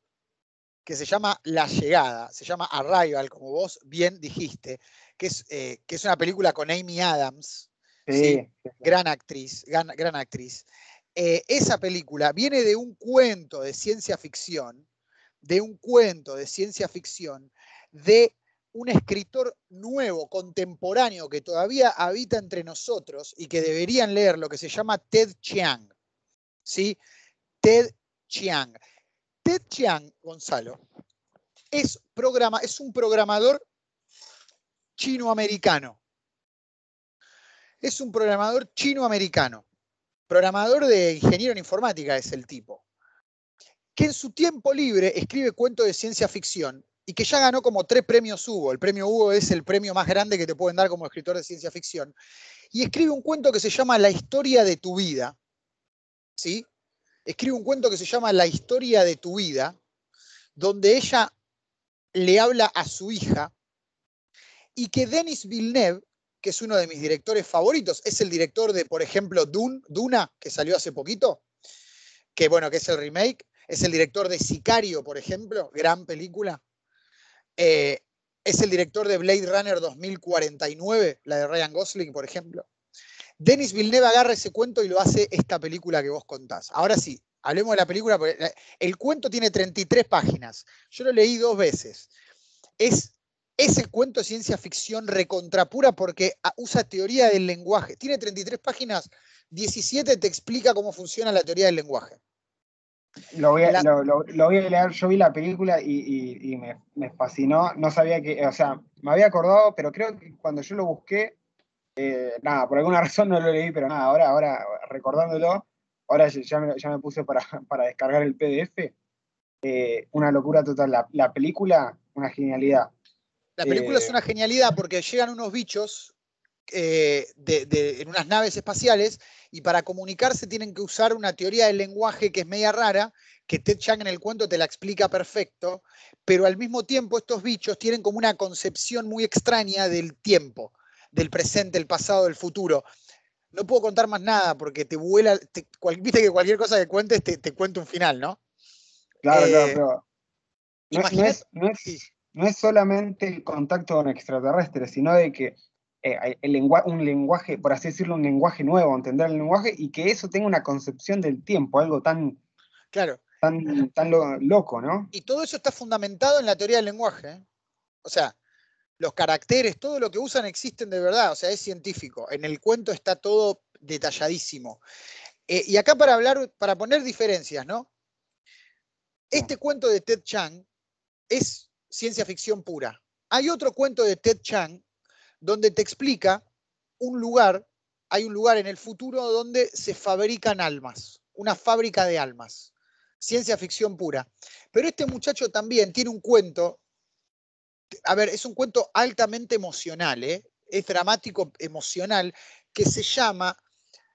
que se llama La Llegada, se llama Arrival, como vos bien dijiste, que es una película con Amy Adams, ¿sí? Sí, sí, sí. Gran actriz, gran actriz. Esa película viene de un cuento de ciencia ficción, de un escritor nuevo, contemporáneo, que todavía habita entre nosotros y que deberían leer, lo que se llama Ted Chiang, ¿sí? Ted Chiang. Ted Chiang, Gonzalo, es un programador chino-americano. Es un programador chino-americano. Programador de ingeniero en informática es el tipo. Que en su tiempo libre escribe cuentos de ciencia ficción y que ya ganó como 3 premios Hugo. El premio Hugo es el premio más grande que te pueden dar como escritor de ciencia ficción. Y escribe un cuento que se llama La historia de tu vida. ¿Sí? Escribe un cuento que se llama La historia de tu vida, donde ella le habla a su hija y que Denis Villeneuve, que es uno de mis directores favoritos, es el director de, por ejemplo, Duna, que salió hace poquito, que bueno, que es el remake, es el director de Sicario, por ejemplo, gran película. Eh, es el director de Blade Runner 2049, la de Ryan Gosling, por ejemplo. Denis Villeneuve agarra ese cuento y lo hace esta película que vos contás. Ahora sí, hablemos de la película, porque el cuento tiene 33 páginas. Yo lo leí 2 veces. Es ese cuento de ciencia ficción recontrapura porque usa teoría del lenguaje. Tiene 33 páginas, 17 te explica cómo funciona la teoría del lenguaje. La, Lo voy a leer, yo vi la película y me fascinó, no sabía que, o sea, me había acordado, pero creo que cuando yo lo busqué, nada, por alguna razón no lo leí, pero nada, ahora recordándolo, ahora ya me puse para descargar el PDF, una locura total, la película, una genialidad. la película es Eh, una genialidad porque llegan unos bichos en unas naves espaciales, y para comunicarse tienen que usar una teoría del lenguaje que es media rara, que Ted Chiang en el cuento te la explica perfecto, pero al mismo tiempo estos bichos tienen como una concepción muy extraña del tiempo, del presente, el pasado, del futuro. No puedo contar más nada porque te vuela, viste que cualquier cosa que cuentes te cuenta un final, ¿no? Claro, claro, pero Imagínate, sí, no es solamente el contacto con extraterrestres, sino de que un lenguaje, por así decirlo, un lenguaje nuevo, entender el lenguaje y que eso tenga una concepción del tiempo, algo claro. tan loco, ¿no? Y todo eso está fundamentado en la teoría del lenguaje, ¿eh? O sea, los caracteres, todo lo que usan existen de verdad, o sea, es científico. En el cuento está todo detalladísimo. Y acá para hablar, para poner diferencias, ¿no? Sí. Este cuento de Ted Chiang es ciencia ficción pura. Hay otro cuento de Ted Chiang donde te explica un lugar, hay un lugar en el futuro donde se fabrican almas, una fábrica de almas. Ciencia ficción pura. Pero este muchacho también tiene un cuento, a ver, es un cuento altamente emocional, ¿eh? Es dramático emocional, que se llama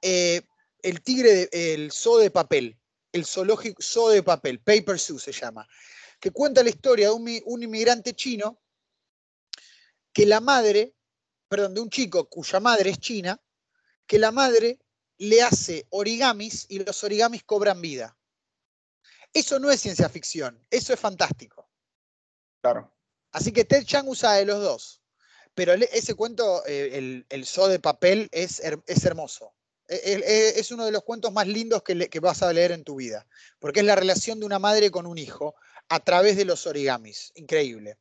El tigre, el zoo de papel, el zoológico zoo de papel, Paper Zoo se llama, que cuenta la historia de un inmigrante chino que la madre, perdón, de un chico cuya madre es china, que la madre le hace origamis y los origamis cobran vida. Eso no es ciencia ficción, eso es fantástico. Claro. Así que Ted Chiang usa de los dos. Pero ese cuento, el zoo de papel, es hermoso. Es uno de los cuentos más lindos que vas a leer en tu vida, porque es la relación de una madre con un hijo a través de los origamis. Increíble.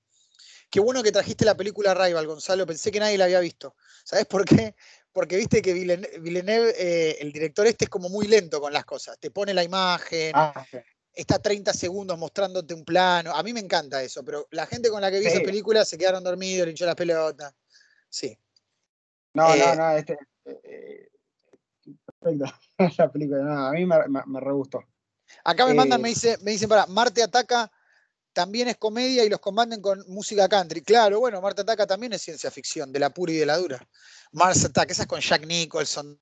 Qué bueno que trajiste la película Rival, Gonzalo. Pensé que nadie la había visto. ¿Sabes por qué? Porque viste que Villeneuve, el director este, es como muy lento con las cosas. Te pone la imagen, Ah, sí. está 30 segundos mostrándote un plano. A mí me encanta eso, pero la gente con la que vi esa Sí. película se quedaron dormidos, le hinchó las pelotas. Sí. No, no, Eh, no, perfecto. La película, no, a mí me re gustó. Acá me mandan, Eh, me dicen, para, Marte Ataca también es comedia y los combaten con música country. Claro, bueno, Marte Ataca también es ciencia ficción, de la pura y de la dura. Mars Attack, esa es con Jack Nicholson,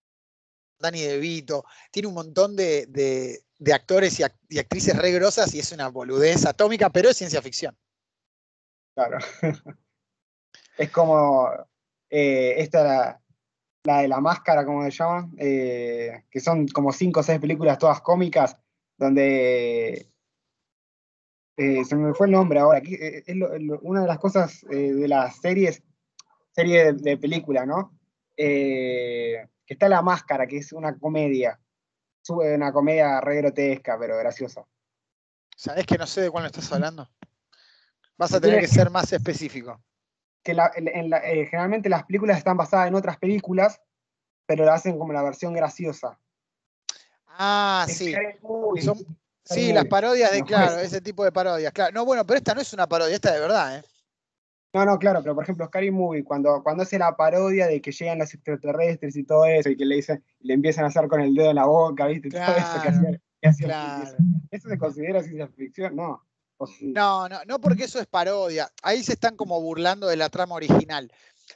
Danny DeVito, tiene un montón de actores y actrices re grosas y es una boludez atómica, pero es ciencia ficción. claro. Es como esta la de la máscara, como se llama, que son como 5 o 6 películas todas cómicas, donde se me fue el nombre ahora. Aquí, una de las cosas de las serie de película, ¿no? Que está La Máscara, que es una comedia, sube una comedia re grotesca, pero graciosa. ¿Sabés que no sé de cuál me estás hablando? Vas a Que tener tiene, que ser más específico. que generalmente las películas están basadas en otras películas, pero la hacen como la versión graciosa. Ah, Es sí. Scary Movie. Son, Scary sí, las Movie. parodias Se de, me fue claro, eso. ese tipo de parodias. Claro. No, bueno, pero esta no es una parodia, esta de verdad, ¿eh? No, no, claro, pero por ejemplo, Scary Movie, cuando hace la parodia de que llegan los extraterrestres y todo eso, y que le empiezan a hacer con el dedo en la boca, ¿viste? Todo eso Claro, que hacía claro. ¿Eso se considera ciencia ficción? No. O sí. No, no, no porque eso es parodia. Ahí se están como burlando de la trama original.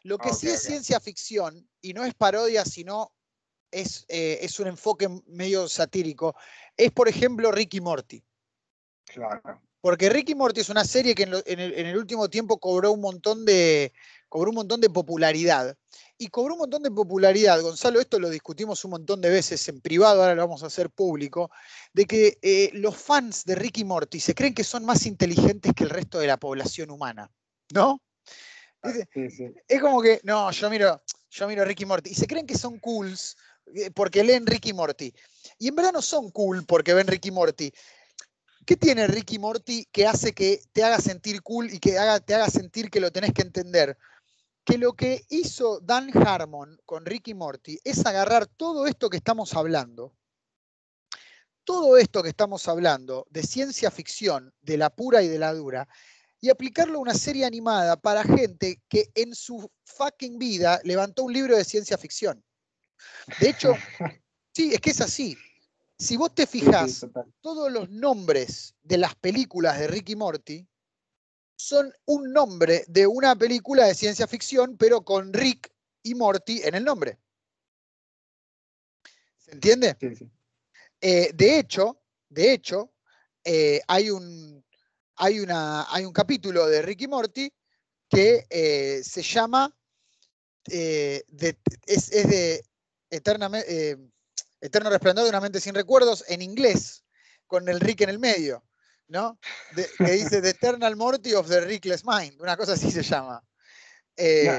Lo que Ah, ok, sí es ok. ciencia ficción, y no es parodia, sino es un enfoque medio satírico, es por ejemplo Ricky Morty. Claro. Porque Ricky Morty es una serie que en el último tiempo cobró un montón de popularidad. Y cobró un montón de popularidad, Gonzalo, esto lo discutimos un montón de veces en privado, ahora lo vamos a hacer público, de que los fans de Ricky Morty se creen que son más inteligentes que el resto de la población humana, ¿no? Dice, Sí, sí. es como que, no, yo miro Ricky Morty, y se creen que son cools porque leen Ricky Morty. Y en verdad no son cool porque ven Ricky Morty. ¿Qué tiene Ricky Morty que hace que te haga sentir cool y que te haga sentir que lo tenés que entender? Que lo que hizo Dan Harmon con Ricky Morty es agarrar todo esto que estamos hablando de ciencia ficción, de la pura y de la dura, y aplicarlo a una serie animada para gente que en su fucking vida levantó un libro de ciencia ficción. De hecho, sí, es que es así. Si vos te Sí, sí, fijás, total. todos los nombres de las películas de Ricky Morty son un nombre de una película de ciencia ficción, pero con Rick y Morty en el nombre. ¿Se entiende? Sí, sí. De hecho, hay un capítulo de Rick y Morty que se llama, es de Eterno Resplandor de una mente sin recuerdos, en inglés, con el Rick en el medio, ¿no? Que dice The Eternal Morty of the Rickless Mind, una cosa así se llama.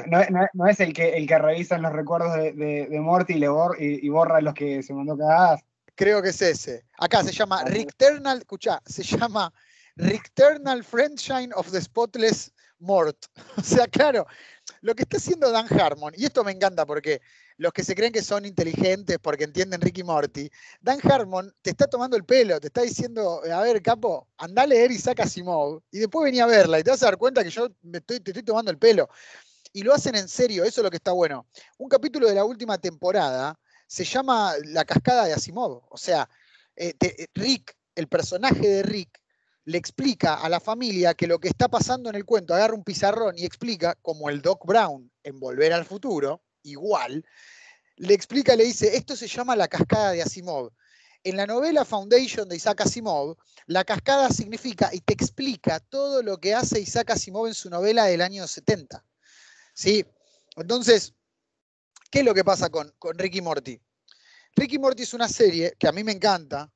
No es el que revisa los recuerdos de Morty y borra los que se mandó cagadas. Creo que es ese. Acá se llama Rickternal, escuchá, se llama Rickternal Friendshine of the Spotless Mort. O sea, claro, lo que está haciendo Dan Harmon, y esto me encanta porque los que se creen que son inteligentes porque entienden Rick y Morty, Dan Harmon te está tomando el pelo, te está diciendo, a ver, capo, andá a leer Isaac Asimov, y después venía a verla y te vas a dar cuenta que yo te estoy tomando el pelo. Y lo hacen en serio, eso es lo que está bueno. Un capítulo de la última temporada se llama La cascada de Asimov. O sea, Rick, el personaje de Rick, le explica a la familia que lo que está pasando en el cuento, agarra un pizarrón y explica, como el Doc Brown en Volver al Futuro, igual, le explica, le dice, esto se llama La cascada de Asimov. En la novela Foundation de Isaac Asimov, la cascada significa y te explica todo lo que hace Isaac Asimov en su novela del año 70. ¿Sí? Entonces, ¿qué es lo que pasa con Rick y Morty? Rick y Morty es una serie que a mí me encanta,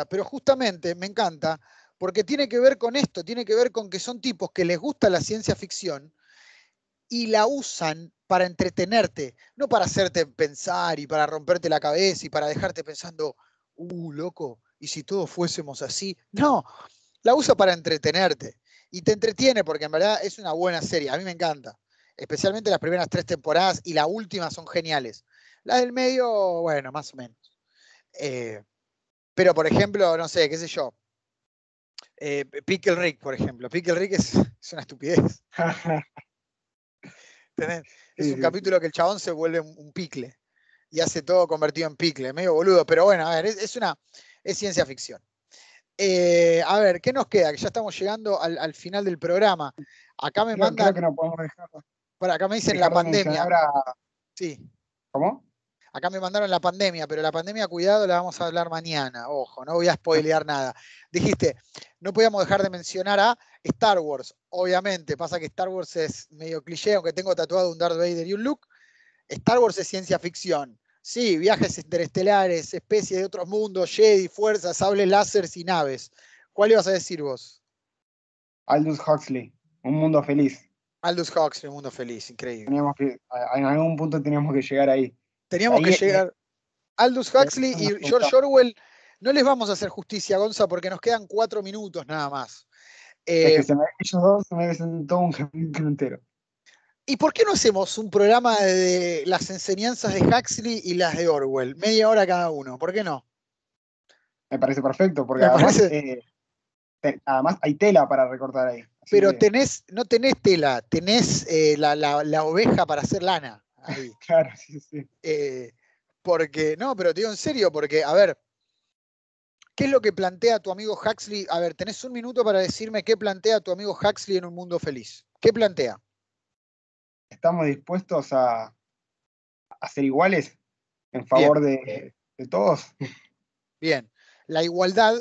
pero justamente me encanta porque tiene que ver con esto, tiene que ver con que son tipos que les gusta la ciencia ficción y la usan para entretenerte, no para hacerte pensar y para romperte la cabeza y para dejarte pensando, loco, ¿y si todos fuésemos así? No, la usa para entretenerte y te entretiene porque en verdad es una buena serie, a mí me encanta, especialmente las primeras 3 temporadas y la última son geniales. Las del medio, bueno, más o menos. Pero por ejemplo, no sé, qué sé yo, Pickle Rick, por ejemplo. Pickle Rick es una estupidez. Es un capítulo que el chabón se vuelve un picle y hace todo convertido en picle, medio boludo, pero bueno, a ver, es ciencia ficción. A ver, ¿qué nos queda? Que ya estamos llegando al final del programa. Acá me mandan. Creo que no podemos Acá me dicen la dejar de pandemia. mencionar a. Sí. ¿Cómo? Acá me mandaron la pandemia, pero la pandemia, cuidado, la vamos a hablar mañana. Ojo, no voy a spoilear nada. Dijiste, no podíamos dejar de mencionar a Star Wars. Obviamente, pasa que Star Wars es medio cliché, aunque tengo tatuado un Darth Vader y un Luke. Star Wars es ciencia ficción. Sí, viajes interestelares, especies de otros mundos, Jedi, fuerzas, sables láser y naves. ¿Cuál ibas a decir vos? Aldous Huxley, Un Mundo Feliz. Aldous Huxley, Un Mundo Feliz, increíble. En algún punto teníamos que llegar ahí. Teníamos que llegar. Aldous Huxley y George Orwell, no les vamos a hacer justicia, Gonza, porque nos quedan 4 minutos nada más. Es que ellos dos se merecen todo un capítulo entero. ¿Y por qué no hacemos un programa de las enseñanzas de Huxley y las de Orwell? Media hora cada uno, ¿por qué no? Me parece perfecto, porque Me parece. además hay tela para recortar ahí. Pero no tenés tela, tenés la oveja para hacer lana. Ahí. Claro, sí, sí. Porque, no, pero te digo en serio, porque, a ver, ¿qué es lo que plantea tu amigo Huxley? A ver, tenés un minuto para decirme qué plantea tu amigo Huxley en Un Mundo Feliz. ¿Qué plantea? Estamos dispuestos a ser iguales en favor de todos. Bien, la igualdad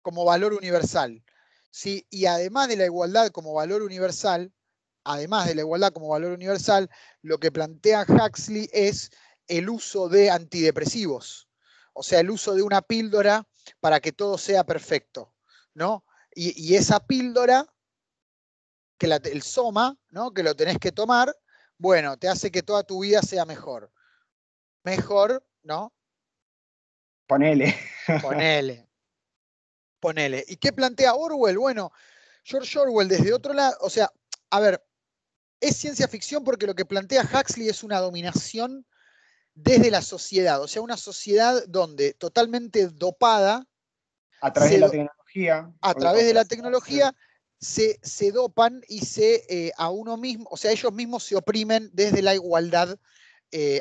como valor universal. ¿Sí? Y además de la igualdad como valor universal, lo que plantea Huxley es el uso de antidepresivos. O sea, el uso de una píldora para que todo sea perfecto, ¿no? Y esa píldora, el soma, ¿no? Que lo tenés que tomar, bueno, te hace que toda tu vida sea mejor. Mejor, ¿no? Ponele. Ponele. ¿Y qué plantea Orwell? Bueno, George Orwell desde otro lado, o sea, a ver, es ciencia ficción porque lo que plantea Huxley es una dominación desde la sociedad, o sea, una sociedad donde totalmente dopada, A través de la tecnología. a través de la tecnología, se dopan y a uno mismo, o sea, ellos mismos se oprimen desde la igualdad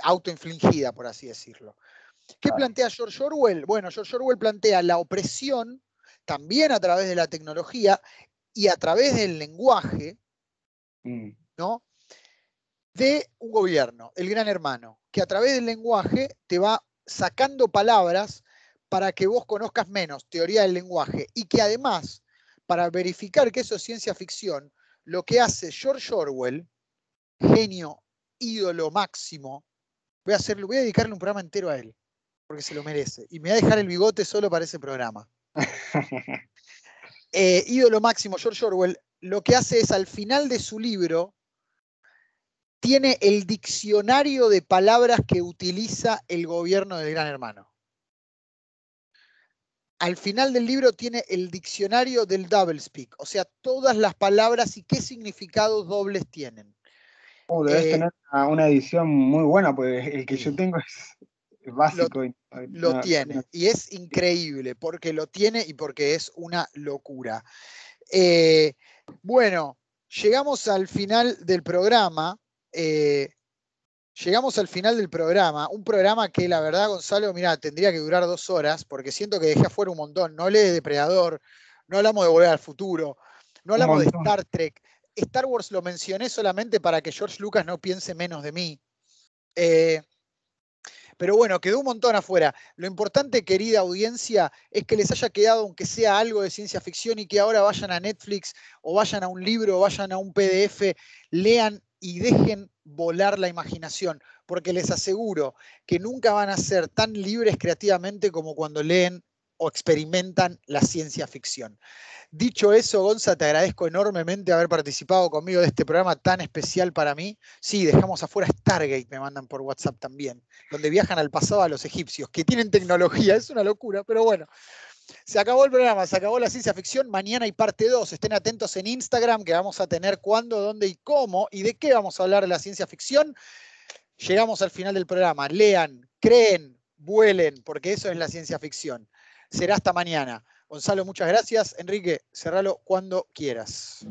autoinfligida, por así decirlo. ¿Qué plantea George Orwell? Bueno, George Orwell plantea la opresión también a través de la tecnología y a través del lenguaje, ¿no? de un gobierno, el Gran Hermano, que a través del lenguaje te va sacando palabras para que vos conozcas menos teoría del lenguaje y que además, para verificar que eso es ciencia ficción, lo que hace George Orwell, genio, ídolo máximo, voy a dedicarle un programa entero a él, porque se lo merece, y me voy a dejar el bigote solo para ese programa. Ídolo máximo, George Orwell, lo que hace es al final de su libro, tiene el diccionario de palabras que utiliza el gobierno del Gran Hermano. Al final del libro tiene el diccionario del doublespeak, o sea, todas las palabras y qué significados dobles tienen. Debes tener una edición muy buena, pues el que yo tengo es básico. Lo tiene, y es increíble, porque lo tiene y porque es una locura. Bueno, llegamos al final del programa. Un programa que la verdad, Gonzalo, mira, tendría que durar 2 horas, porque siento que dejé afuera un montón. No hablé de Depredador, no hablamos de Volver al Futuro, no hablamos de Star Trek. Star Wars lo mencioné solamente para que George Lucas no piense menos de mí. Pero bueno, quedó un montón afuera. Lo importante, querida audiencia, es que les haya quedado, aunque sea algo de ciencia ficción, y que ahora vayan a Netflix o vayan a un libro o vayan a un PDF, lean y dejen volar la imaginación, porque les aseguro que nunca van a ser tan libres creativamente como cuando leen o experimentan la ciencia ficción. Dicho eso, Gonza, te agradezco enormemente haber participado conmigo de este programa tan especial para mí. Sí, dejamos afuera Stargate, me mandan por WhatsApp también, donde viajan al pasado a los egipcios, que tienen tecnología, es una locura, pero bueno. Se acabó el programa, se acabó la ciencia ficción. Mañana hay parte 2. Estén atentos en Instagram, que vamos a tener cuándo, dónde y cómo, y de qué vamos a hablar de la ciencia ficción. Llegamos al final del programa. Lean, creen, vuelen, porque eso es la ciencia ficción. Será hasta mañana. Gonzalo, muchas gracias. Enrique, cerralo cuando quieras.